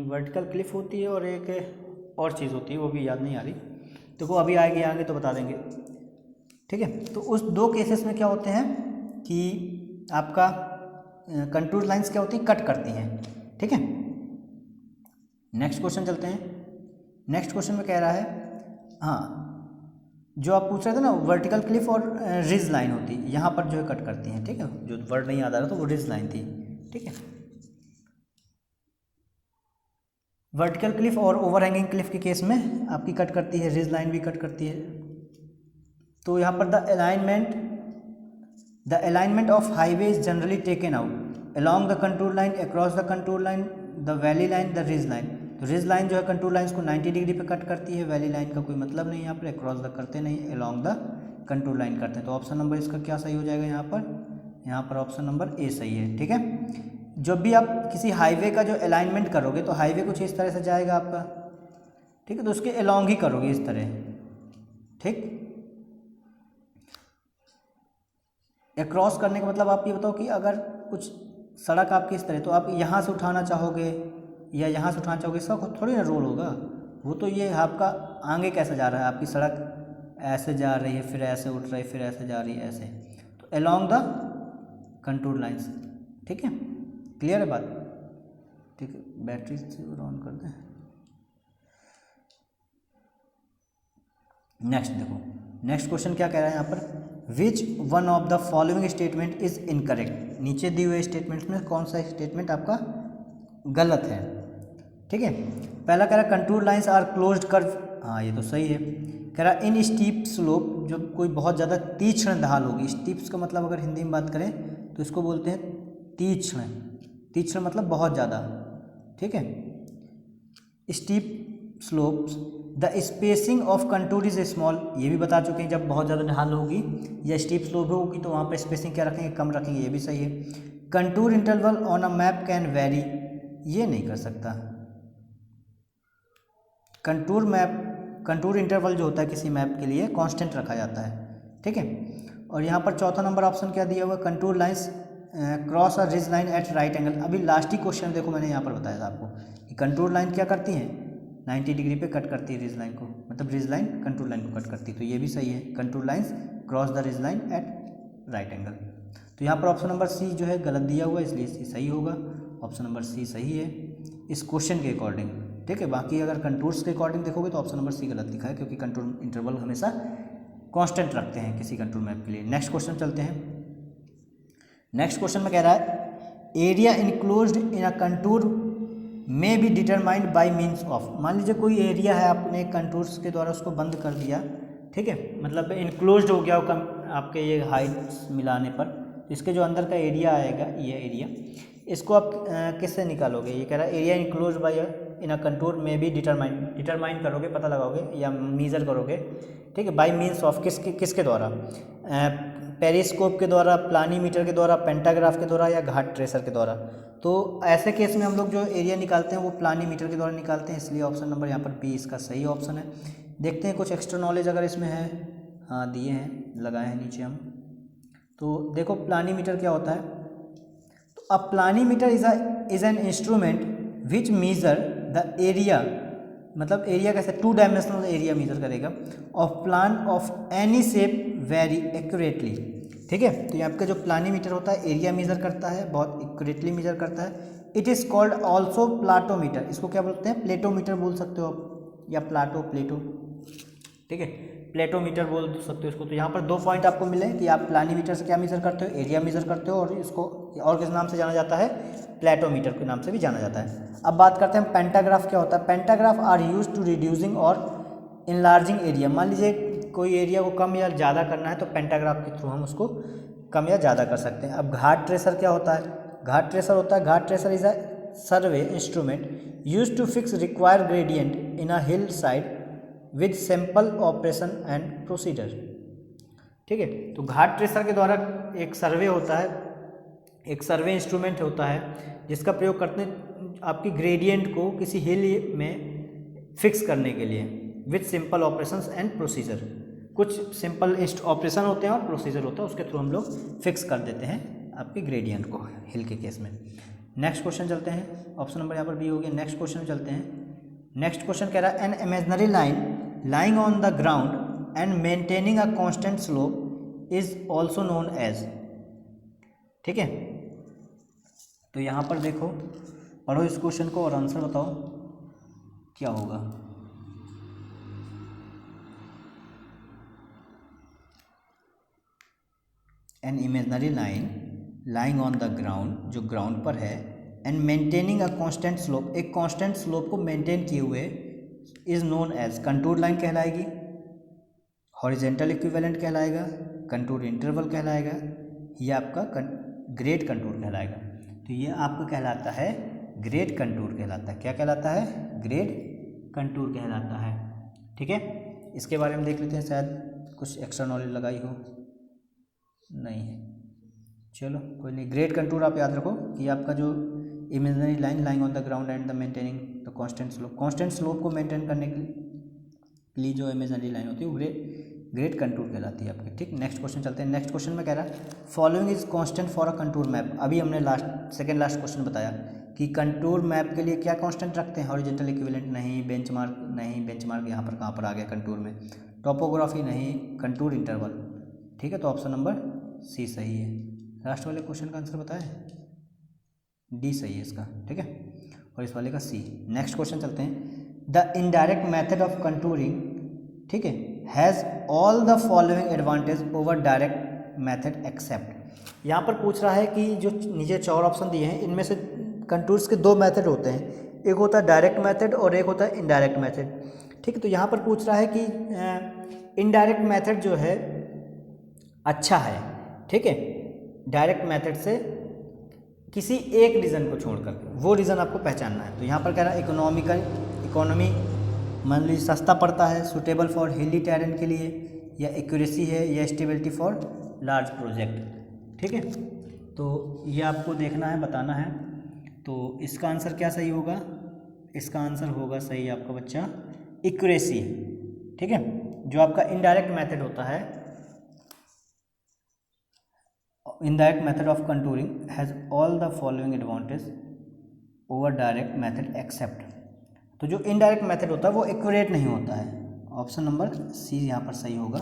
वर्टिकल क्लिफ होती है, और एक और चीज़ होती है वो भी याद नहीं आ रही, तो वो अभी आगे तो बता देंगे। ठीक है, तो उस दो केसेस में क्या होते हैं कि आपका कंटूर लाइंस क्या होती है, कट करती हैं। ठीक है, नेक्स्ट क्वेश्चन चलते हैं। नेक्स्ट क्वेश्चन में कह रहा है, हाँ जो आप पूछ रहे थे ना, वर्टिकल क्लिफ और रिज लाइन होती है, यहाँ पर जो है कट करती हैं। ठीक है, जो वर्ड नहीं याद आ रहा तो वो रिज लाइन थी। ठीक है, वर्टिकल क्लिफ और ओवर हैंगिंग क्लिफ के केस में आपकी कट करती है, रिज लाइन भी कट करती है। तो यहाँ पर the alignment of highway is generally taken out along the contour line, across the contour line, the valley line, the ridge line. तो रिज लाइन जो है कंटूर लाइन्स को 90 डिग्री पे कट करती है, वैली लाइन का कोई मतलब नहीं, यहाँ पर अक्रॉस द करते नहीं, अलॉन्ग द कंटूर लाइन करते हैं। तो ऑप्शन नंबर इसका क्या सही हो जाएगा यहाँ पर ऑप्शन नंबर ए सही है। ठीक है, जब भी आप किसी हाईवे का जो अलाइनमेंट करोगे तो हाईवे कुछ इस तरह से जाएगा आपका। ठीक है, तो उसके अलॉन्ग ही करोगे इस तरह। ठीक, क्रॉस करने का मतलब आप ये बताओ कि अगर कुछ सड़क आपकी इस तरह, तो आप यहाँ से उठाना चाहोगे या यहाँ से उठाना चाहोगे, इसका थोड़ी ना रोल होगा। वो तो ये आपका आगे कैसे जा रहा है, आपकी सड़क ऐसे जा रही है, फिर ऐसे उठ रही है, फिर ऐसे जा रही है, ऐसे, तो अलॉन्ग द कंटूर लाइंस। ठीक है, क्लियर है बात? ठीक है, बैटरी से ऑन कर दें। नेक्स्ट देखो, नेक्स्ट क्वेश्चन क्या कह रहा है यहाँ पर, which one of the following statement is incorrect. नीचे दिए हुए स्टेटमेंट्स में कौन सा स्टेटमेंट आपका गलत है? ठीक है, पहला कह रहा है contour lines are closed curve, हाँ ये तो सही है। कह रहा इन स्टीप स्लोप, जो कोई बहुत ज़्यादा तीक्ष्ण ढाल होगी, स्टीप्स का मतलब अगर हिंदी में बात करें तो इसको बोलते हैं तीक्ष्ण, तीक्ष्ण मतलब बहुत ज़्यादा, ठीक है। Steep slopes the spacing of contour is small, ये भी बता चुके हैं, जब बहुत ज़्यादा ढाल होगी या स्टीप स्लोप होगी तो वहाँ पर स्पेसिंग क्या रखेंगे, कम रखेंगे, ये भी सही है। Contour interval on a map can very, ये नहीं कर सकता। कंटूर इंटरवल जो होता है किसी मैप के लिए कांस्टेंट रखा जाता है, ठीक है। और यहाँ पर चौथा नंबर ऑप्शन क्या दिया हुआ, कंटूर लाइंस क्रॉस और ridge line at right angle. अभी लास्ट ही क्वेश्चन देखो मैंने यहाँ पर बताया था आपको कि कंटूर लाइन क्या करती हैं, 90 डिग्री पे कट करती है रिज लाइन को, मतलब रिज लाइन कंटूर लाइन को कट करती है, तो ये भी सही है, contour lines cross the ridge line at right angle. तो यहाँ पर ऑप्शन नंबर सी जो है गलत दिया हुआ है, इसलिए सी सही होगा, ऑप्शन नंबर सी सही है इस क्वेश्चन के अकॉर्डिंग, ठीक है। बाकी अगर कंटूर्स के अकॉर्डिंग देखोगे तो ऑप्शन नंबर सी गलत लिखा है, क्योंकि कंटूर इंटरवल हमेशा कांस्टेंट रखते हैं किसी कंटूर मैप के लिए। नेक्स्ट क्वेश्चन चलते हैं। नेक्स्ट क्वेश्चन में कह रहा है area enclosed in a contour may be determined by means of. मान लीजिए कोई एरिया है, आपने कंटूर्स के द्वारा उसको बंद कर दिया, ठीक है, मतलब इनक्लोज्ड हो गया आपके ये हाइट्स मिलाने पर, इसके जो अंदर का एरिया आएगा, ये एरिया, इसको आप किससे निकालोगे, ये कह रहा है area enclose by in a contour में भी डिटरमाइन करोगे, पता लगाओगे या मेजर करोगे, ठीक है, बाय मीन्स ऑफ किसके द्वारा, पेरिस्कोप के द्वारा, प्लानीमीटर के द्वारा, पेंटाग्राफ के द्वारा या घाट ट्रेसर के द्वारा। तो ऐसे केस में हम लोग जो एरिया निकालते हैं वो प्लानीमीटर के द्वारा निकालते हैं, इसलिए ऑप्शन नंबर यहाँ पर बी इसका सही ऑप्शन है। देखते हैं कुछ एक्स्ट्रा नॉलेज अगर इसमें है, हाँ दिए हैं, लगाए हैं नीचे हम। तो देखो प्लानीमीटर क्या होता है, तो a planimeter is an instrument which measure the area, मतलब एरिया कैसे, 2 डायमेंशनल एरिया मेजर करेगा of plan of any shape very accurately, ठीक है। तो ये आपका जो प्लानीमीटर होता है एरिया मेजर करता है, बहुत एक्यूरेटली मेजर करता है। इट इज़ कॉल्ड ऑल्सो प्लाटोमीटर, इसको क्या बोलते हैं, प्लेटोमीटर बोल सकते हो आप, या प्लेटो, ठीक है, प्लेटोमीटर बोल सकते हो इसको। तो यहाँ पर 2 पॉइंट आपको मिले कि आप प्लानीमीटर से क्या मेजर करते हो, एरिया मेजर करते हो, और इसको और किस नाम से जाना जाता है, प्लेटोमीटर के नाम से भी जाना जाता है। अब बात करते हैं पेंटाग्राफ क्या होता है। Pantograph are use to reducing और इनलार्जिंग एरिया। मान लीजिए कोई एरिया को कम या ज़्यादा करना है तो पेंटाग्राफ के थ्रू हम उसको कम या ज़्यादा कर सकते हैं। अब घाट ट्रेसर क्या होता है, ghat tracer is a survey instrument use to fix required gradient in a hill side with simple operation and procedure, ठीक है। तो घाट ट्रेसर के द्वारा एक सर्वे होता है, एक सर्वे इंस्ट्रूमेंट होता है जिसका प्रयोग करते हैं आपकी ग्रेडियंट को किसी हिल में फिक्स करने के लिए, with simple operations and procedure. कुछ सिंपल ऑपरेशन होते हैं और प्रोसीजर होता है, उसके थ्रू हम लोग फिक्स कर देते हैं आपकी ग्रेडियंट को हिल के केस में। नेक्स्ट क्वेश्चन चलते हैं, ऑप्शन नंबर यहाँ पर बी हो गया। नेक्स्ट क्वेश्चन चलते हैं। नेक्स्ट क्वेश्चन कह रहा है N imaginary line lying on the ground and maintaining a constant slope is also known as, ठीक है। तो यहाँ पर देखो, पढ़ो इस क्वेश्चन को और आंसर बताओ क्या होगा। An imaginary line lying on the ground, जो ग्राउंड पर है, and maintaining a constant slope, एक कांस्टेंट स्लोप को मेंटेन किए हुए, is known as, contour line कहलाएगी, हॉरिजेंटल इक्विवेलेंट कहलाएगा, कंटूर इंटरवल कहलाएगा, ये आपका ग्रेड कंटूर कहलाएगा। तो ये आपका कहलाता है ग्रेड कंटूर कहलाता है। क्या कहलाता है, ग्रेड कंटूर कहलाता है, ठीक है। इसके बारे में देख लेते हैं, शायद कुछ एक्स्ट्रा नॉलेज लगाई हो, नहीं है, चलो कोई नहीं। ग्रेड कंटूर आप याद रखो कि आपका जो imaginary line lying on the ground and the maintaining the constant slope को मेंटेन करने के लिए जो इमेजिनरी लाइन होती है वो ग्रेड कंटूर कहलाती है आपकी, ठीक। नेक्स्ट क्वेश्चन चलते हैं। नेक्स्ट क्वेश्चन में कह रहा है following is constant for a contour map. अभी हमने सेकंड लास्ट क्वेश्चन बताया कि कंटूर मैप के लिए क्या कांस्टेंट रखते हैं, हॉरिजॉन्टल इक्विवेलेंट नहीं, बेंचमार्क नहीं, बेंचमार्क यहाँ पर कहाँ पर आ गया कंटूर में, टोपोग्राफी नहीं, कंटूर इंटरवल, ठीक है। तो ऑप्शन नंबर सी सही है। लास्ट वाले क्वेश्चन का आंसर बताएं, डी सही है इसका, ठीक है, और इस वाले का सी। नेक्स्ट क्वेश्चन चलते हैं। The indirect method of contouring, ठीक है, has all the following advantage over direct method except. यहाँ पर पूछ रहा है कि जो नीचे 4 ऑप्शन दिए हैं इनमें से कंटूर्स के 2 मेथड होते हैं, एक होता है डायरेक्ट मेथड और एक होता है इनडायरेक्ट मेथड, ठीक है। तो यहाँ पर पूछ रहा है कि इनडायरेक्ट मेथड जो है अच्छा है, ठीक है, डायरेक्ट मेथड से किसी एक रीज़न को छोड़कर, वो रीज़न आपको पहचानना है। तो यहाँ पर कह रहा है इकोनॉमी मान लीजिए सस्ता पड़ता है, सुटेबल फॉर हिली टेरेन के लिए, या एक्यूरेसी है, या स्टेबिलिटी फॉर लार्ज प्रोजेक्ट, ठीक है। तो ये आपको देखना है, बताना है। तो इसका आंसर क्या सही होगा? इसका आंसर होगा सही आपका बच्चा एक्यूरेसी, ठीक है। जो आपका इनडायरेक्ट मेथड होता है, indirect method of contouring has all the following advantage over direct method except. तो जो इनडायरेक्ट मेथड होता है वो एक्यूरेट नहीं होता है। ऑप्शन नंबर सी यहाँ पर सही होगा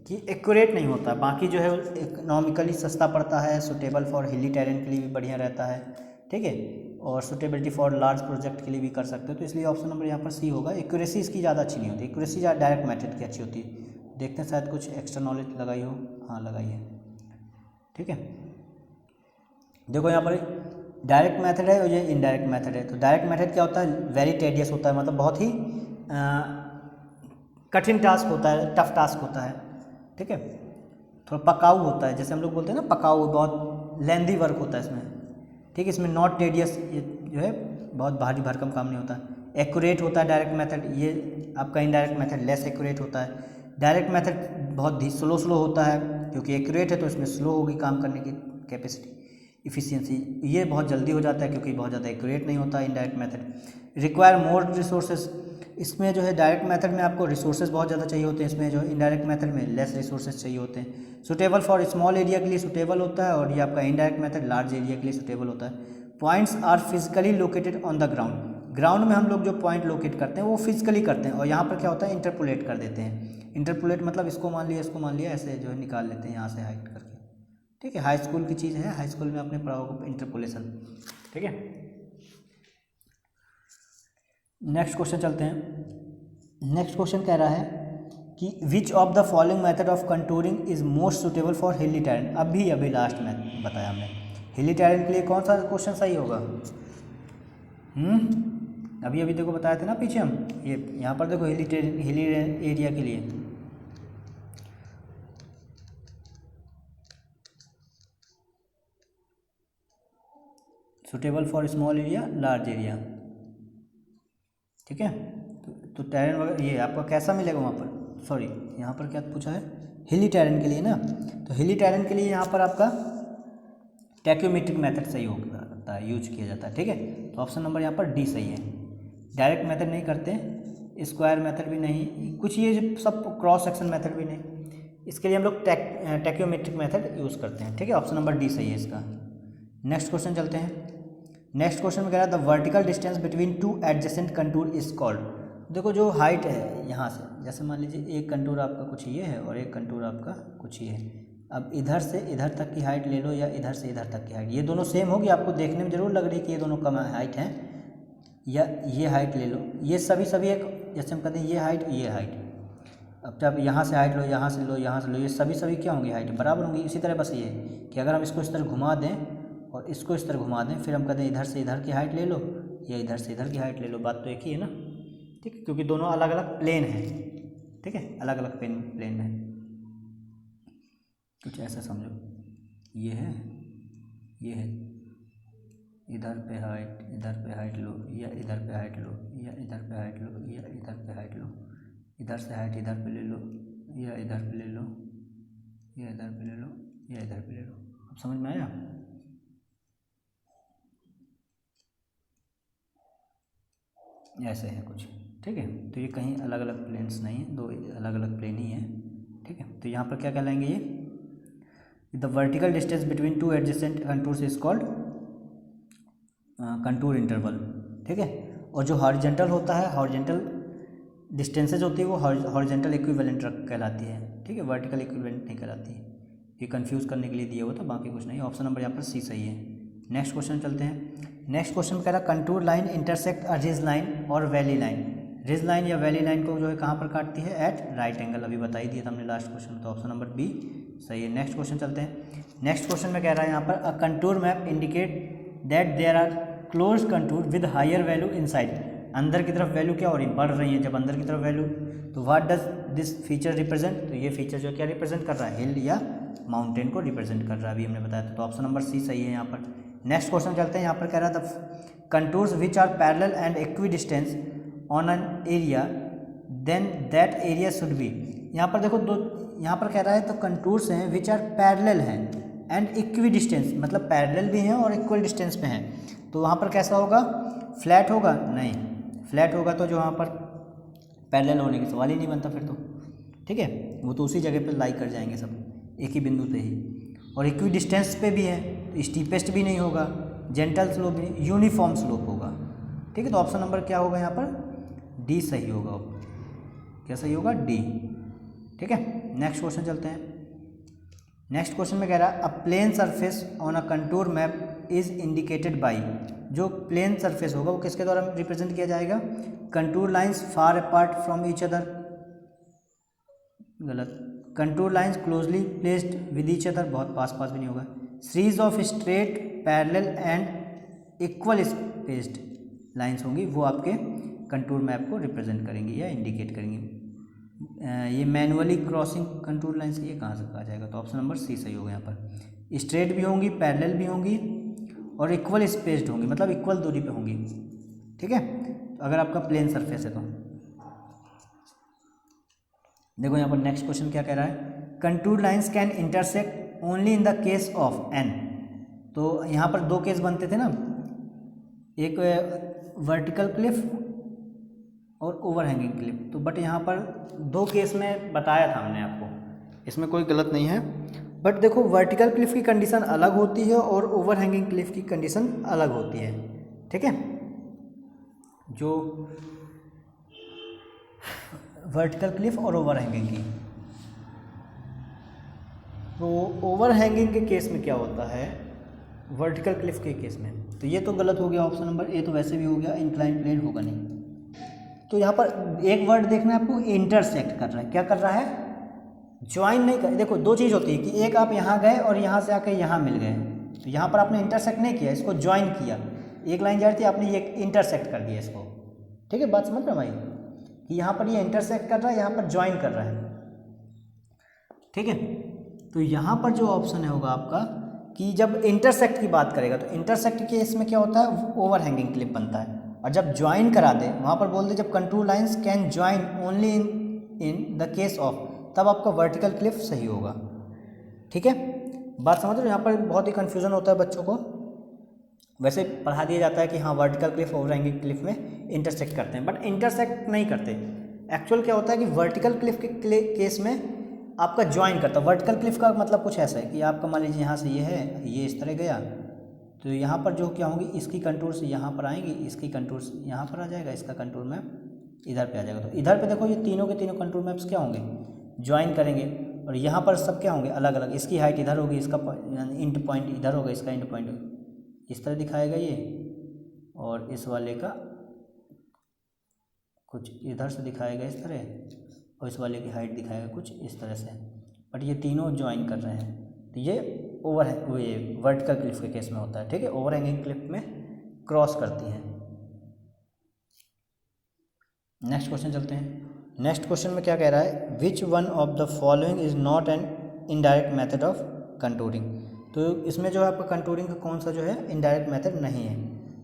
कि एक्यूरेट नहीं होता। बाकी जो है इकोनॉमिकली सस्ता पड़ता है, सुटेबल फॉर हिली टेरेन के लिए भी बढ़िया रहता है, ठीक है, और सुटेबिलिटी फॉर लार्ज प्रोजेक्ट के लिए भी कर सकते हो। तो इसलिए ऑप्शन नंबर यहाँ पर सी होगा। एक्यूरेसी इसकी ज़्यादा अच्छी नहीं होती, एक्यूरेसी ज़्यादा डायरेक्ट मेथड की अच्छी होती है। देखते हैं शायद कुछ एक्स्ट्रा नॉलेज लगाई हो। हाँ लगाई है, ठीक है। देखो यहाँ पर डायरेक्ट मेथड है और ये इनडायरेक्ट मेथड है। तो डायरेक्ट मेथड क्या होता है? वेरी टेडियस होता है, मतलब बहुत ही कठिन टास्क होता है, टफ टास्क होता है, ठीक है। थोड़ा पकाऊ होता है, जैसे हम लोग बोलते हैं ना पकाऊ, बहुत लेंदी वर्क होता है इसमें, ठीक है। इसमें नॉट टेडियस, ये जो है बहुत भारी भरकम काम नहीं होता। एक्यूरेट होता है डायरेक्ट मेथड, ये आपका इनडायरेक्ट मेथड लेस एक्यूरेट होता है। डायरेक्ट मेथड बहुत ही स्लो होता है, क्योंकि एक्यूरेट है तो इसमें स्लो होगी काम करने की कैपेसिटी, इफ़िशियंसी। ये बहुत जल्दी हो जाता है क्योंकि बहुत ज़्यादा एक्यूरेट नहीं होता indirect method. Require more resources, इसमें जो है डायरेक्ट मेथड में आपको रिसोर्सेज बहुत ज़्यादा चाहिए होते हैं, इसमें जो इनडायरेक्ट मेथड में लेस रिसोर्सेज चाहिए होते हैं। सुटेबल फॉर स्मॉल एरिया के लिए सुटेबल होता है, और ये आपका इनडायरेक्ट मेथड लार्ज एरिया के लिए सुटेबल होता है। Points are physically located on the ground, ground में हम लोग जो पॉइंट लोकेट करते हैं वो फिजिकली करते हैं, और यहाँ पर क्या होता है इंटरपोलेट कर देते हैं। इंटरपोलेट मतलब इसको मान लिया, इसको मान लिया, ऐसे जो है निकाल लेते हैं यहाँ से हाइट करके, ठीक है। हाई स्कूल की चीज़ है, हाई स्कूल में आपने पढ़ा होगा इंटरपोलेशन, ठीक है। नेक्स्ट क्वेश्चन चलते हैं। नेक्स्ट क्वेश्चन कह रहा है कि which of the following method of contouring is most suitable for हिली टेरेन। अभी लास्ट में बताया हमने, हिली टेरेन के लिए कौन सा क्वेश्चन सही होगा? अभी देखो बताया था ना पीछे हम, ये यहाँ पर देखो हिली एरिया के लिए suitable for small area, large area, ठीक है। तो टेरेन वगैरह ये आपका कैसा मिलेगा वहाँ पर? सॉरी यहाँ पर क्या पूछा है? हिली टेरेन के लिए ना। तो हिली टेरेन के लिए यहाँ पर आपका टैक्योमेट्रिक मेथड सही होता है, यूज किया जाता है, ठीक है। तो ऑप्शन नंबर यहाँ पर डी सही है। डायरेक्ट मेथड नहीं करते, स्क्वायर मेथड भी नहीं, कुछ ये सब क्रॉस सेक्शन मेथड भी नहीं, इसके लिए हम लोग टैक्योमेट्रिक मेथड यूज़ करते हैं, ठीक है। ऑप्शन नंबर डी सही है इसका। नेक्स्ट क्वेश्चन चलते हैं। नेक्स्ट क्वेश्चन में कह रहा है the vertical distance between two adjacent contour is called. देखो जो हाइट है यहाँ से, जैसे मान लीजिए एक कंटूर आपका कुछ ये है और एक कंटूर आपका कुछ ये है। अब इधर से इधर तक की हाइट ले लो या इधर से इधर तक की हाइट, ये दोनों सेम होगी, आपको देखने में जरूर लग रही है कि ये दोनों कम हाइट हैं, या ये हाइट ले लो, ये सभी एक, जैसे हम कहते हैं ये हाइट ये हाइट। अब जब यहाँ से हाइट लो, यहाँ से लो, यहाँ से लो, ये सभी क्या होंगी? हाइट बराबर होंगी। इसी तरह बस ये कि अगर हम इसको इस तरह घुमा दें और इसको इस तरह घुमा दें, फिर हम कहते हैं इधर से इधर की हाइट ले लो या इधर से इधर की हाइट ले लो, बात तो एक ही है ना, ठीक है, क्योंकि दोनों अलग अलग प्लेन हैं, ठीक है, अलग अलग प्लेन है। कुछ ऐसा समझो, ये है इधर पे हाइट लो या इधर पे हाइट लो या इधर पे हाइट लो या इधर पे हाइट लो, इधर से हाइट इधर पे ले लो या इधर पे ले लो या इधर पे ले लो या इधर पे ले लो। अब समझ में आया? ऐसे है कुछ, ठीक है। तो ये कहीं अलग अलग प्लेन्स नहीं है, दो अलग अलग प्लेन ही है, ठीक है। तो यहाँ पर क्या कहलाएंगे ये? The vertical distance between two adjacent contours is called contour interval, ठीक है। और जो हॉरिजेंटल होता है, हॉरिजेंटल डिस्टेंसेज होती है वो हॉरिजेंटल इक्विवेलेंट कहलाती है, ठीक है, वर्टिकल इक्विवेलेंट नहीं कहलाती है। ये कंफ्यूज करने के लिए दिया हुआ था, बाकी कुछ नहीं। ऑप्शन नंबर यहाँ पर सी सही है। नेक्स्ट क्वेश्चन चलते हैं। नेक्स्ट क्वेश्चन कह रहा contour line intersect a ridge line और वैली लाइन। रिज लाइन या वैली लाइन को जो है कहाँ पर काटती है? At right angle. अभी बता ही दिया था हमने लास्ट क्वेश्चन, तो ऑप्शन नंबर बी सही है। नेक्स्ट क्वेश्चन चलते हैं। नेक्स्ट क्वेश्चन में कह रहा है यहाँ पर a contour map indicate that there are close contour with higher value inside. अंदर की तरफ वैल्यू क्या हो रही है? बढ़ रही है। जब अंदर की तरफ वैल्यू, तो what does this feature represent, तो ये फीचर जो क्या रिप्रेजेंट कर रहा है, हिल या माउंटेन को रिप्रेजेंट कर रहा है, अभी हमने बताया था। तो ऑप्शन नंबर सी सही है यहाँ पर। नेक्स्ट क्वेश्चन चलते हैं, यहाँ पर कह रहा था contours which are parallel and equidistance on an area then that area should be. यहाँ पर देखो दो, यहाँ पर कह रहा है तो कंटूर्स हैं विच आर पैरेलल हैं एंड इक्वी डिस्टेंस, मतलब पैरेलल भी हैं और इक्वल डिस्टेंस पे हैं। तो वहाँ पर कैसा होगा, फ्लैट होगा? नहीं, फ्लैट होगा तो जो वहाँ पर पैरेलल होने की सवाल ही नहीं बनता फिर तो, ठीक है, वो तो उसी जगह पे लाई कर जाएंगे सब एक ही बिंदु पे ही। और इक्वी डिस्टेंस पे भी है तो स्टीपेस्ट भी नहीं होगा, जेंटल स्लोप भी नहीं, यूनिफॉर्म स्लोप होगा, ठीक है। तो ऑप्शन नंबर क्या होगा यहाँ पर, डी सही होगा। क्या सही होगा, डी, ठीक है। नेक्स्ट क्वेश्चन चलते हैं। नेक्स्ट क्वेश्चन में कह रहा है a plane surface on a contour map is indicated by. जो प्लेन सरफेस होगा वो किसके द्वारा रिप्रेजेंट किया जाएगा, contour lines far apart from each other, गलत, contour lines closely placed with each other, बहुत पास पास भी नहीं होगा, series of straight parallel and equal spaced lines होंगी, वो आपके कंटूर मैप को रिप्रेजेंट करेंगी या इंडिकेट करेंगी। ये मैनुअली क्रॉसिंग कंटूर लाइंस, ये कहाँ से कहा जाएगा, तो ऑप्शन नंबर सी सही होगा यहाँ पर। स्ट्रेट भी होंगी, पैरेलल भी होंगी और इक्वल स्पेस्ड होंगी, मतलब इक्वल दूरी पे होंगी, ठीक है। तो अगर आपका प्लेन सरफेस है तो देखो यहाँ पर नेक्स्ट क्वेश्चन क्या कह रहा है, contour lines can intersect only in the case of an. तो यहाँ पर दो केस बनते थे ना, एक वर्टिकल क्लिफ और ओवरहैंगिंग क्लिफ, तो बट यहाँ पर दो केस में बताया था हमने आपको, इसमें कोई गलत नहीं है। बट देखो वर्टिकल क्लिफ की कंडीशन अलग होती है और ओवरहैंगिंग क्लिफ की कंडीशन अलग होती है, ठीक है। जो वर्टिकल क्लिफ और ओवरहैंगिंग की, तो ओवरहैंगिंग के केस में क्या होता है, वर्टिकल क्लिफ के केस में, तो ये तो गलत हो गया ऑप्शन नंबर ए, तो वैसे भी हो गया, इंक्लाइन प्लेन होगा नहीं। तो यहाँ पर एक वर्ड देखना है आपको, इंटरसेक्ट कर रहा है, क्या कर रहा है, ज्वाइन नहीं कर। देखो दो चीज़ होती है कि एक आप यहाँ गए और यहाँ से आके यहाँ मिल गए, तो यहाँ पर आपने इंटरसेक्ट नहीं किया, इसको ज्वाइन किया, एक लाइन जा रही थी आपने ये इंटरसेक्ट कर दिया इसको, ठीक है। बात समझ रहे हो भाई, कि यहाँ पर ये इंटरसेक्ट कर रहा है, यहाँ पर ज्वाइन कर रहा है, ठीक है। तो यहाँ पर जो ऑप्शन है होगा आपका कि जब इंटरसेक्ट की बात करेगा तो इंटरसेक्ट के इसमें क्या होता है, ओवरहैंगिंग क्लिप बनता है, और जब ज्वाइन करा दे वहाँ पर बोल दे जब contour lines can join only in the case of, तब आपका वर्टिकल क्लिफ सही होगा, ठीक है। बात समझ रहे हो, यहाँ पर बहुत ही कन्फ्यूज़न होता है बच्चों को, वैसे पढ़ा दिया जाता है कि हाँ वर्टिकल क्लिफ ओवरहैंगिंग क्लिफ में इंटरसेक्ट करते हैं, बट इंटरसेक्ट नहीं करते। एक्चुअल क्या होता है कि वर्टिकल क्लिफ के केस में आपका ज्वाइन करता है। वर्टिकल क्लिफ का मतलब कुछ ऐसा है कि आपका मान लीजिए यहाँ से ये है, ये इस तरह गया, तो यहाँ पर जो क्या होंगी, इसकी कंटूर से यहाँ पर आएंगी, इसकी कंटूर से यहाँ पर आ जाएगा, इसका कंटूर मैप इधर पे आ जाएगा। तो इधर पे देखो ये तीनों के तीनों कंटूर मैप्स क्या होंगे, ज्वाइन करेंगे, और यहाँ पर सब क्या होंगे, अलग अलग, इसकी हाइट इधर होगी, इसका इंट पॉइंट इधर होगा, इसका इंट पॉइंट इस तरह दिखाएगा ये, और इस वाले का कुछ इधर से दिखाएगा इस तरह, और इस वाले की हाइट दिखाएगा कुछ इस तरह से, बट ये तीनों ज्वाइन कर रहे हैं, तो ये ये वर्टिकल क्लिफ के केस में होता है, ठीक है। ओवरहैंगिंग क्लिफ में क्रॉस करती हैं। नेक्स्ट क्वेश्चन चलते हैं। नेक्स्ट क्वेश्चन में क्या कह रहा है, which one of the following is not an indirect method of contouring. तो इसमें जो है आपका कंटूरिंग का कौन सा जो है इनडायरेक्ट मेथड नहीं है।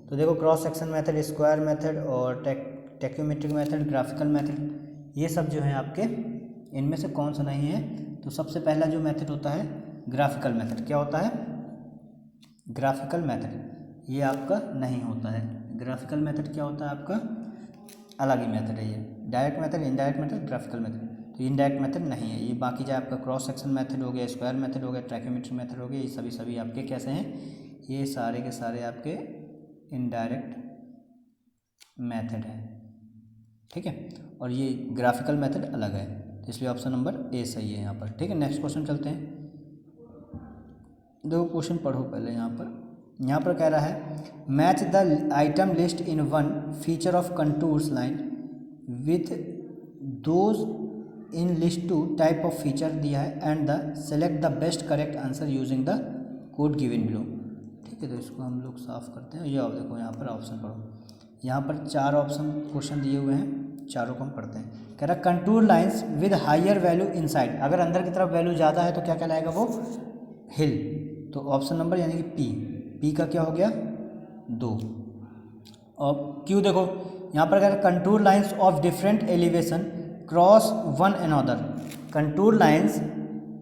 तो देखो cross section method, square method और टेक्योमेट्रिक मेथड, ग्राफिकल मेथड, ये सब जो है आपके इनमें से कौन सा नहीं है। तो सबसे पहला जो मेथड होता है ग्राफिकल मेथड, क्या होता है, ग्राफिकल मेथड, ये आपका नहीं होता है। ग्राफिकल मेथड क्या होता है आपका, अलग ही मेथड है ये, direct method, indirect method, graphical method. तो इनडायरेक्ट मेथड नहीं है ये, बाकी जो आपका क्रॉस सेक्शन मेथड हो गया, स्क्वायर मेथड हो गया, ट्रैकोमेट्री मेथड हो गया, ये सभी आपके कैसे हैं, ये सारे के सारे आपके इनडायरेक्ट मेथड है, ठीक है। और ये ग्राफिकल मेथड अलग है, तो इसलिए ऑप्शन नंबर ए सही है यहाँ पर, ठीक है। नेक्स्ट क्वेश्चन चलते हैं। दो क्वेश्चन पढ़ो पहले। यहाँ पर कह रहा है match the item list in one feature of contours line with those in list two type of feature दिया है and the select the best correct answer using the code given below, ठीक है। तो इसको हम लोग साफ करते हैं। ये देखो यहाँ पर ऑप्शन पढ़ो, यहाँ पर 4 ऑप्शन क्वेश्चन दिए हुए हैं, चारों को हम पढ़ते हैं। कह रहा contour lines with higher value inside, अगर अंदर की तरफ वैल्यू ज़्यादा है तो क्या कहलाएगा वो, हिल। तो ऑप्शन नंबर यानी कि पी का क्या हो गया 2। और क्यों देखो यहाँ पर अगर contour lines of different elevation cross one another, contour lines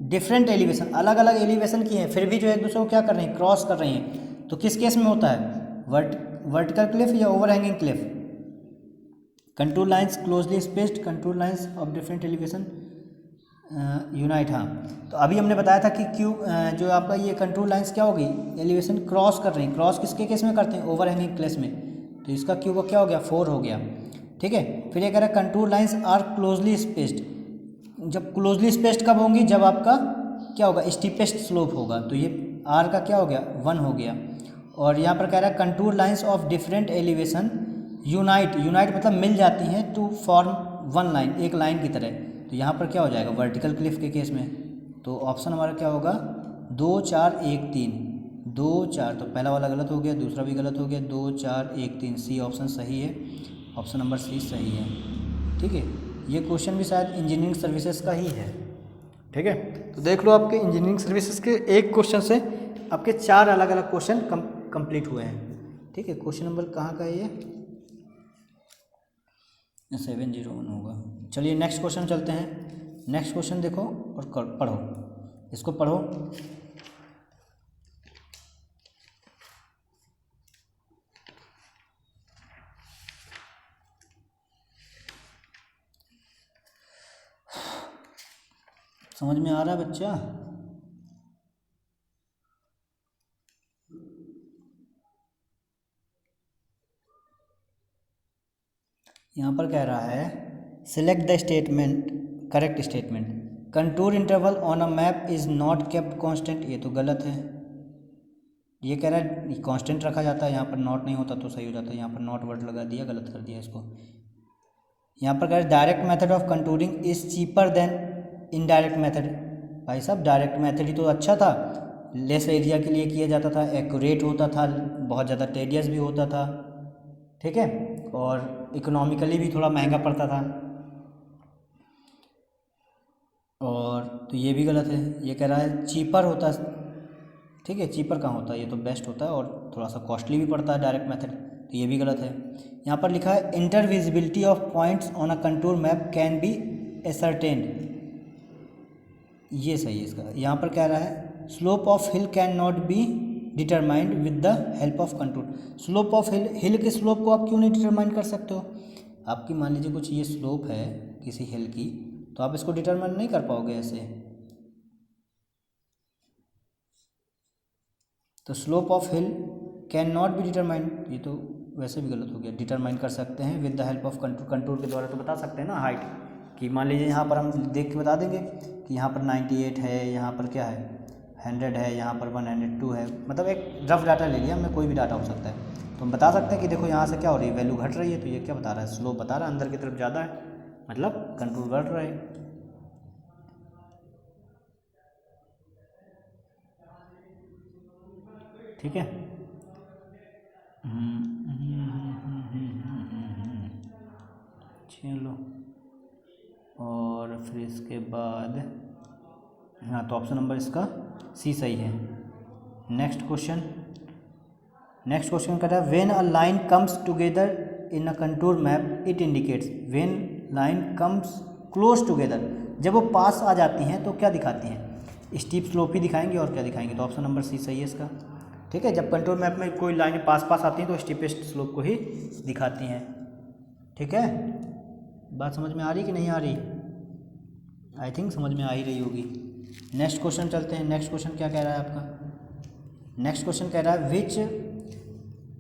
different elevation, अलग अलग एलिवेशन की हैं, फिर भी जो एक दूसरे को क्या कर रही हैं, क्रॉस कर रही हैं, तो किस केस में होता है, वर्टिकल क्लिफ या overhanging Cliff. Contour lines closely spaced, contour lines of different elevation unite. हाँ, तो अभी हमने बताया था कि क्यू जो आपका ये कंटूर लाइंस क्या होगी, एलिवेशन क्रॉस कर रही हैं, क्रॉस किसके केस में करते हैं, ओवरहैंगिंग क्लेस में, तो इसका क्यू का क्या हो गया 4 हो गया। ठीक है, फिर ये कह रहा है contour lines are closely spaced, जब क्लोजली स्पेस्ड कब होंगी, जब आपका क्या होगा, स्टीपेस्ट स्लोप होगा, तो ये आर का क्या हो गया 1 हो गया। और यहाँ पर कह रहा है contour lines of different elevation unite, unite मतलब मिल जाती हैं टू फॉर्म वन लाइन, एक लाइन की तरह, तो यहाँ पर क्या हो जाएगा वर्टिकल क्लिफ के केस में, तो ऑप्शन हमारा क्या होगा 2 4 1 3, 2 4, तो पहला वाला गलत हो गया, दूसरा भी गलत हो गया, 2 4 1 3, सी ऑप्शन सही है, ऑप्शन नंबर सी सही है। ठीक है, ये क्वेश्चन भी शायद इंजीनियरिंग सर्विसेज का ही है। ठीक है, तो देख लो आपके इंजीनियरिंग सर्विसेज के एक क्वेश्चन से आपके 4 अलग अलग क्वेश्चन कंप्लीट हुए हैं। ठीक है, क्वेश्चन नंबर कहाँ का है ये 701 होगा। चलिए नेक्स्ट क्वेश्चन चलते हैं। नेक्स्ट क्वेश्चन देखो और पढ़ो, इसको पढ़ो। समझ में आ रहा है बच्चा? यहाँ पर कह रहा है select the statement, correct statement, contour interval on a map is not kept constant, ये तो गलत है। ये कह रहा है कांस्टेंट रखा जाता है, यहाँ पर नॉट नहीं होता तो सही हो जाता है, यहाँ पर नॉट वर्ड लगा दिया, गलत कर दिया इसको। यहाँ पर कह रहा है direct method of contouring is cheaper than indirect method. भाई साहब डायरेक्ट मेथड ही तो अच्छा था, लेस एरिया के लिए किया जाता था, एक्यूरेट होता था, बहुत ज़्यादा टेडियस भी होता था। ठीक है, और इकोनॉमिकली भी थोड़ा महंगा पड़ता था। और तो ये भी गलत है, ये कह रहा है चीपर होता है। ठीक है, चीपर कहाँ होता है, ये तो बेस्ट होता है और थोड़ा सा कॉस्टली भी पड़ता है डायरेक्ट मेथड, तो ये भी गलत है। यहाँ पर लिखा है intervisibility of points on a contour map can be ascertained, ये सही है इसका। यहाँ पर कह रहा है slope of hill can not be determined with the help of contour. Slope of hill, hill के स्लोप को आप क्यों नहीं डिटरमाइन कर सकते हो? आपकी मान लीजिए कुछ ये स्लोप है किसी हिल की, तो आप इसको डिटरमाइन नहीं कर पाओगे ऐसे। तो slope of hill can not be determined, ये तो वैसे भी गलत हो गया, डिटरमाइन कर सकते हैं with the help of contour, contour के द्वारा तो बता सकते हैं ना हाइट कि मान लीजिए यहाँ पर हम देख के बता देंगे कि यहाँ पर 98 है, यहाँ पर क्या है 100 है, यहाँ पर 102 है, मतलब एक रफ डाटा ले लिया हमने, कोई भी डाटा हो सकता है, तो हम बता सकते हैं कि देखो यहाँ से क्या हो रही है, वैल्यू घट रही है, तो ये क्या बता रहा है, स्लोप बता रहा है अंदर की तरफ ज़्यादा है, मतलब कंटूर बढ़ रहा है। ठीक है, चलो, और फिर इसके बाद हाँ, तो ऑप्शन नंबर इसका सी सही है। नेक्स्ट क्वेश्चन, नेक्स्ट क्वेश्चन कहता है when a line comes together in a contour map it indicates, when line comes close together, जब वो पास आ जाती हैं तो क्या दिखाती हैं, स्टीप स्लोप ही दिखाएंगे और क्या दिखाएंगे, तो ऑप्शन नंबर सी सही है इसका। ठीक है, जब कंटूर मैप में कोई लाइनें पास पास आती हैं तो स्टीपेस्ट स्लोप को ही दिखाती हैं। ठीक है, बात समझ में आ रही कि नहीं आ रही? आई थिंक समझ में आ ही रही होगी। नेक्स्ट क्वेश्चन चलते हैं। नेक्स्ट क्वेश्चन क्या कह रहा है आपका? नेक्स्ट क्वेश्चन कह रहा है which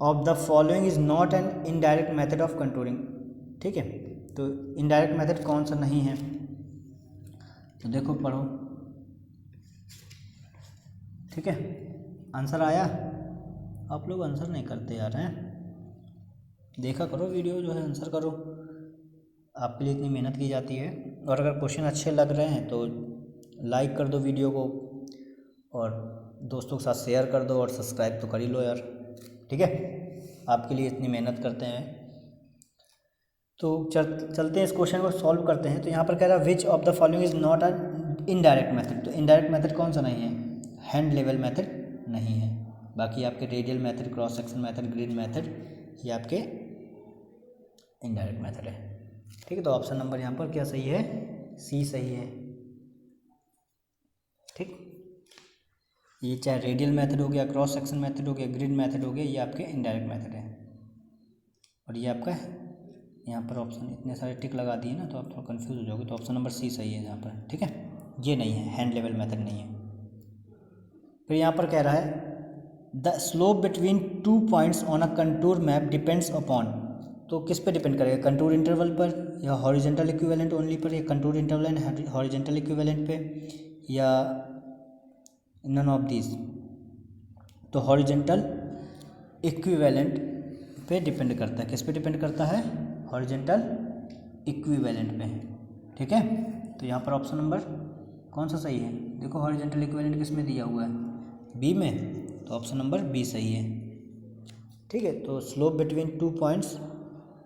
of the following is not an indirect method of contouring. ठीक है, तो इनडायरेक्ट मेथड कौन सा नहीं है, तो देखो पढ़ो। ठीक है, आंसर आया? आप लोग आंसर नहीं करते यार, हैं? देखा करो वीडियो, जो है आंसर करो, आपके लिए इतनी मेहनत की जाती है। और अगर क्वेश्चन अच्छे लग रहे हैं तो लाइक कर दो वीडियो को, और दोस्तों के साथ शेयर कर दो, और सब्सक्राइब तो कर ही लो यार। ठीक है, आपके लिए इतनी मेहनत करते हैं तो चलते हैं इस क्वेश्चन को सॉल्व करते हैं। तो यहाँ पर कह रहा है which of the following is not an indirect method. तो इनडायरेक्ट मेथड कौन सा नहीं है? हैंड लेवल मेथड नहीं है। बाकी आपके radial method, cross section method, grid method, ये आपके इनडायरेक्ट मेथड है। ठीक है, तो ऑप्शन नंबर यहाँ पर क्या सही है? सी सही है। ठीक, ये चाहे रेडियल मेथड हो गया, क्रॉस सेक्शन मेथड हो गया, ग्रिड मेथड हो गया, ये आपके इनडायरेक्ट मेथड है। और ये आपका यहाँ पर ऑप्शन इतने सारे टिक लगा दिए ना, तो आप थोड़ा कंफ्यूज हो जाओगे। तो ऑप्शन नंबर सी सही है यहाँ पर। ठीक है, ये नहीं है, हैंड लेवल मेथड नहीं है। फिर यहाँ पर कह रहा है the slope between 2 points on a contour map depends upon. तो किस पे डिपेंड करेगा? कंटूर इंटरवल पर, या हॉरिजेंटल इक्विवेलेंट ओनली पर, या contour interval and horizontal equivalent पे, या नन ऑफ दीज। तो हॉरिजेंटल इक्विवेलेंट पे डिपेंड करता है। किस पे डिपेंड करता है? हॉरिजेंटल इक्विवेलेंट पे। ठीक है, तो यहाँ पर ऑप्शन नंबर कौन सा सही है? देखो हॉरिजेंटल इक्विवेलेंट किस में दिया हुआ है? बी में, तो ऑप्शन नंबर बी सही है। ठीक है, तो slope between 2 points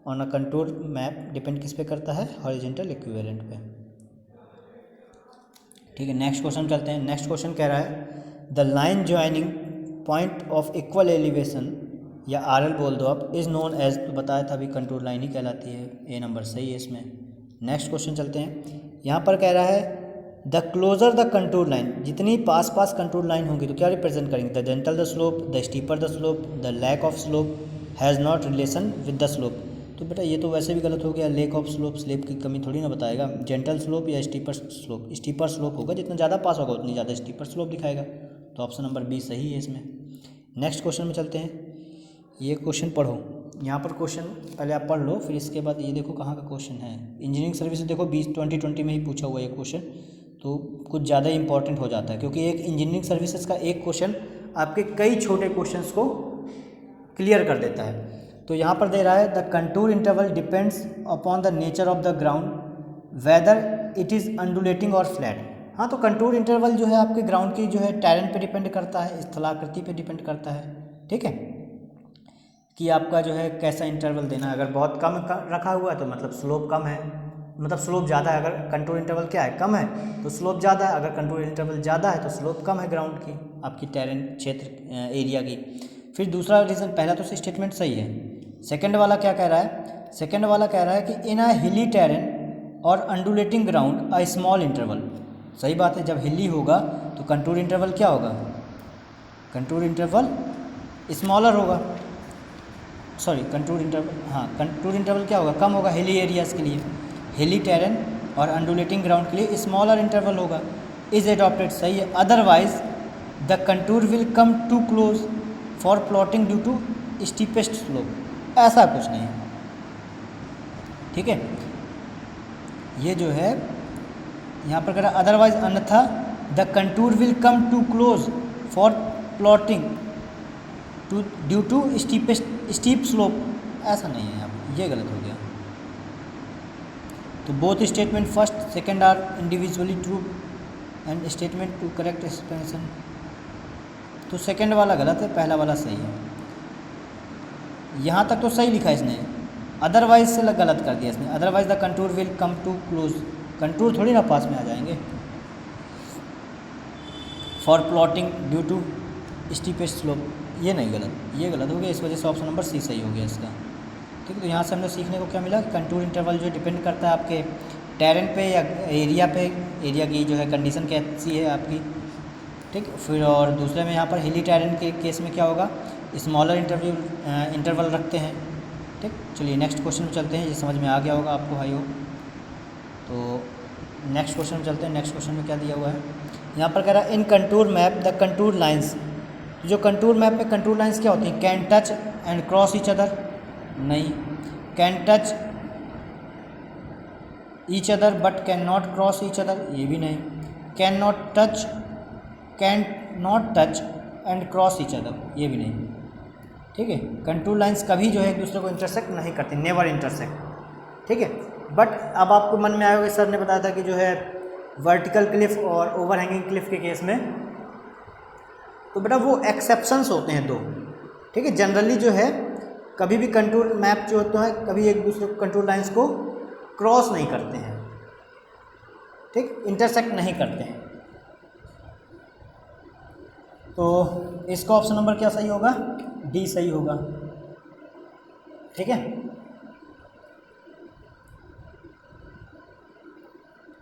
on a contour map depend किस पे करता है? हॉरिजेंटल इक्विवेलेंट पे। ठीक है, नेक्स्ट क्वेश्चन चलते हैं। नेक्स्ट क्वेश्चन कह रहा है the line joining point of equal elevation, या आर एल बोल दो आप, इज़ नोन एज। तो बताया था अभी कंटूर लाइन ही कहलाती है। ए नंबर सही है इसमें। नेक्स्ट क्वेश्चन चलते हैं। यहाँ पर कह रहा है the closer the contour line, जितनी पास पास कंटूर लाइन होगी तो क्या रिप्रेजेंट करेंगे? The gentle the slope, the steeper the slope, the lack of slope, has not relation with the slope. तो बेटा ये तो वैसे भी गलत हो गया। लेक ऑफ स्लोप, स्लेप की कमी थोड़ी ना बताएगा। जेंटल स्लोप या स्टीपर स्लोप? स्टीपर स्लोप होगा, जितना ज़्यादा पास होगा उतनी ज़्यादा स्टीपर स्लोप दिखाएगा। तो ऑप्शन नंबर बी सही है इसमें। नेक्स्ट क्वेश्चन में चलते हैं। ये क्वेश्चन पढ़ो, यहाँ पर क्वेश्चन पहले आप पढ़ लो, फिर इसके बाद ये देखो कहाँ का क्वेश्चन है। इंजीनियरिंग सर्विसेज देखो 2020 में ही पूछा हुआ है ये क्वेश्चन, तो कुछ ज़्यादा इंपॉर्टेंट हो जाता है, क्योंकि एक इंजीनियरिंग सर्विसेज का एक क्वेश्चन आपके कई छोटे क्वेश्चंस को क्लियर कर देता है। तो यहाँ पर दे रहा है the contour interval depends upon the nature of the ground whether it is undulating और फ्लैट। हाँ, तो कंटूर इंटरवल जो है आपके ग्राउंड की जो है टेरेन पे डिपेंड करता है, स्थलाकृति पे डिपेंड करता है। ठीक है, कि आपका जो है कैसा इंटरवल देना है। अगर बहुत कम रखा हुआ है तो मतलब स्लोप कम है, मतलब स्लोप ज़्यादा है। अगर कंटूर इंटरवल क्या है? कम है, तो स्लोप ज़्यादा है। अगर कंटूर इंटरवल ज़्यादा है तो स्लोप कम है ग्राउंड की, आपकी टेरेन क्षेत्र एरिया की। फिर दूसरा रीज़न, पहला तो स्टेटमेंट सही है। सेकंड वाला क्या कह रहा है? सेकंड वाला कह रहा है कि इन अ हिली टेरेन और undulating ground a small interval. सही बात है, जब हिली होगा तो कंटूर इंटरवल क्या होगा? कंटूर इंटरवल स्मॉलर होगा। सॉरी, कंटूर इंटरवल, हाँ कंटूर इंटरवल क्या होगा? कम होगा हिली एरियाज़ के लिए। हिली टेरेन और अंडुलेटिंग ग्राउंड के लिए स्मॉलर इंटरवल होगा। इज एडॉप्टेड, सही है। Otherwise the contour will come too close for plotting due to steepest slope. ऐसा कुछ नहीं है। ठीक है, ये जो है यहाँ पर कह रहा अदरवाइज, अन्यथा the contour will come too close for plotting to due to steep slope. ऐसा नहीं है यहाँ पर, ये गलत हो गया। तो both statement first second are individually true and statement two correct explanation. तो सेकंड वाला गलत है, पहला वाला सही है। यहाँ तक तो सही लिखा है इसने, अदरवाइज से गलत कर दिया इसने। Otherwise the contour will come too close, contour थोड़ी ना पास में आ जाएंगे। For plotting due to steepest slope, ये नहीं गलत, ये गलत हो गया। इस वजह से ऑप्शन नंबर सी सही हो गया इसका। ठीक है, तो यहाँ से हमने सीखने को क्या मिला? कंटूर इंटरवल जो डिपेंड करता है आपके टेरेन पे या एरिया पे, एरिया की जो है कंडीशन कैसी है आपकी। ठीक, फिर और दूसरे में यहाँ पर हिली टेरेन के केस में क्या होगा? स्मॉलर इंटरवल रखते हैं। ठीक, चलिए नेक्स्ट क्वेश्चन में चलते हैं। ये समझ में आ गया होगा आपको भाई हो। तो नेक्स्ट क्वेश्चन में चलते हैं। नेक्स्ट क्वेश्चन में क्या दिया हुआ है? यहाँ पर कह रहा है in contour map the contour lines. जो कंटूर मैप में कंटूर लाइन्स क्या होती हैं? Can touch and cross each other, नहीं। Can touch each other but can not cross each other, ये भी नहीं। Can not touch and cross each other, ये भी नहीं। ठीक है, कंटूर लाइन्स कभी जो है एक दूसरे को इंटरसेक्ट नहीं करती, नेवर इंटरसेक्ट। ठीक है, बट अब आपको मन में आएगा, सर ने बताया था कि जो है वर्टिकल क्लिफ और ओवरहैंगिंग क्लिफ के केस में, तो बेटा वो एक्सेप्शंस होते हैं दो। ठीक है, जनरली जो है कभी भी कंटूर मैप जो होते हैं कभी एक दूसरे कंटूर लाइंस को क्रॉस नहीं करते हैं, ठीक, इंटरसेक्ट नहीं करते हैं। तो इसका ऑप्शन नंबर क्या सही होगा? डी सही होगा, ठीक है,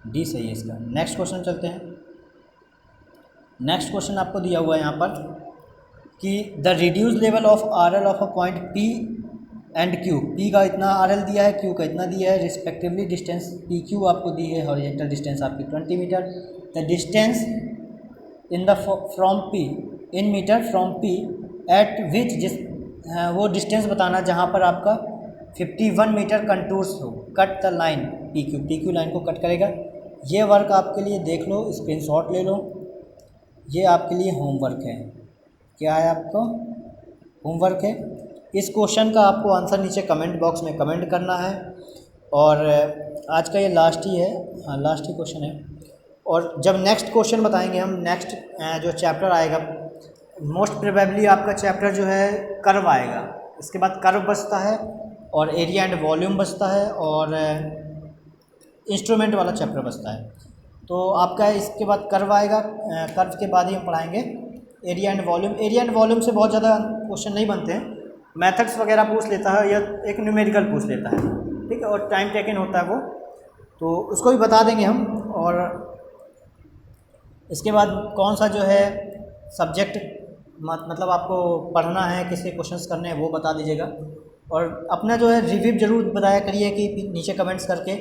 डी सही है इसका। नेक्स्ट क्वेश्चन चलते हैं। नेक्स्ट क्वेश्चन आपको दिया हुआ है यहाँ पर कि the reduce level of R L of a point P and Q, P का इतना आर एल दिया है, क्यू का इतना दिया है, रिस्पेक्टिवली डिस्टेंस पी क्यू आपको दी है, हॉरिजेंटल डिस्टेंस आपकी 20 मीटर। The distance in the from P in metre from P at which, जिस वो डिस्टेंस बताना जहाँ पर आपका 51 मीटर कंटूर्स हो, cut the line P Q line को कट करेगा। ये वर्क आपके लिए देख लो, स्क्रीनशॉट ले लो, ये आपके लिए होमवर्क है। क्या है आपको? होमवर्क है। इस क्वेश्चन का आपको आंसर नीचे कमेंट बॉक्स में कमेंट करना है। और आज का ये लास्ट ही है, हाँ लास्ट ही क्वेश्चन है। और जब नेक्स्ट क्वेश्चन बताएंगे हम, नेक्स्ट जो चैप्टर आएगा, मोस्ट प्रोबेबली आपका चैप्टर जो है कर्व आएगा। इसके बाद कर्व बचता है और एरिया एंड वॉल्यूम बचता है और इंस्ट्रूमेंट वाला चैप्टर बचता है। तो आपका इसके बाद कर्व आएगा, कर्व के बाद ही हम पढ़ाएंगे area and volume. Area and volume से बहुत ज़्यादा क्वेश्चन नहीं बनते हैं, मेथड्स वगैरह पूछ लेता है या एक न्यूमेरिकल पूछ लेता है, ठीक है, और टाइम टेकन होता है वो, तो उसको भी बता देंगे हम। और इसके बाद कौन सा जो है सब्जेक्ट मतलब आपको पढ़ना है, किसके क्वेश्चंस करने हैं वो बता दीजिएगा। और अपना जो है रिव्यू ज़रूर बताया करिए कि नीचे कमेंट्स करके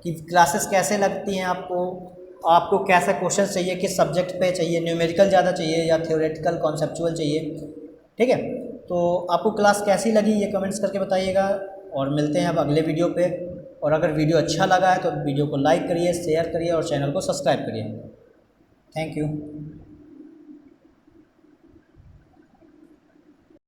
कि क्लासेस कैसे लगती हैं आपको कैसा क्वेश्चन चाहिए, किस सब्जेक्ट पे चाहिए, न्यूमेरिकल ज़्यादा चाहिए या थ्योरेटिकल कॉन्सेप्चुअल चाहिए, ठीक है। तो आपको क्लास कैसी लगी ये कमेंट्स करके बताइएगा। और मिलते हैं अब अगले वीडियो पे। और अगर वीडियो अच्छा लगा है तो वीडियो को लाइक करिए, शेयर करिए और चैनल को सब्सक्राइब करिए। Thank you.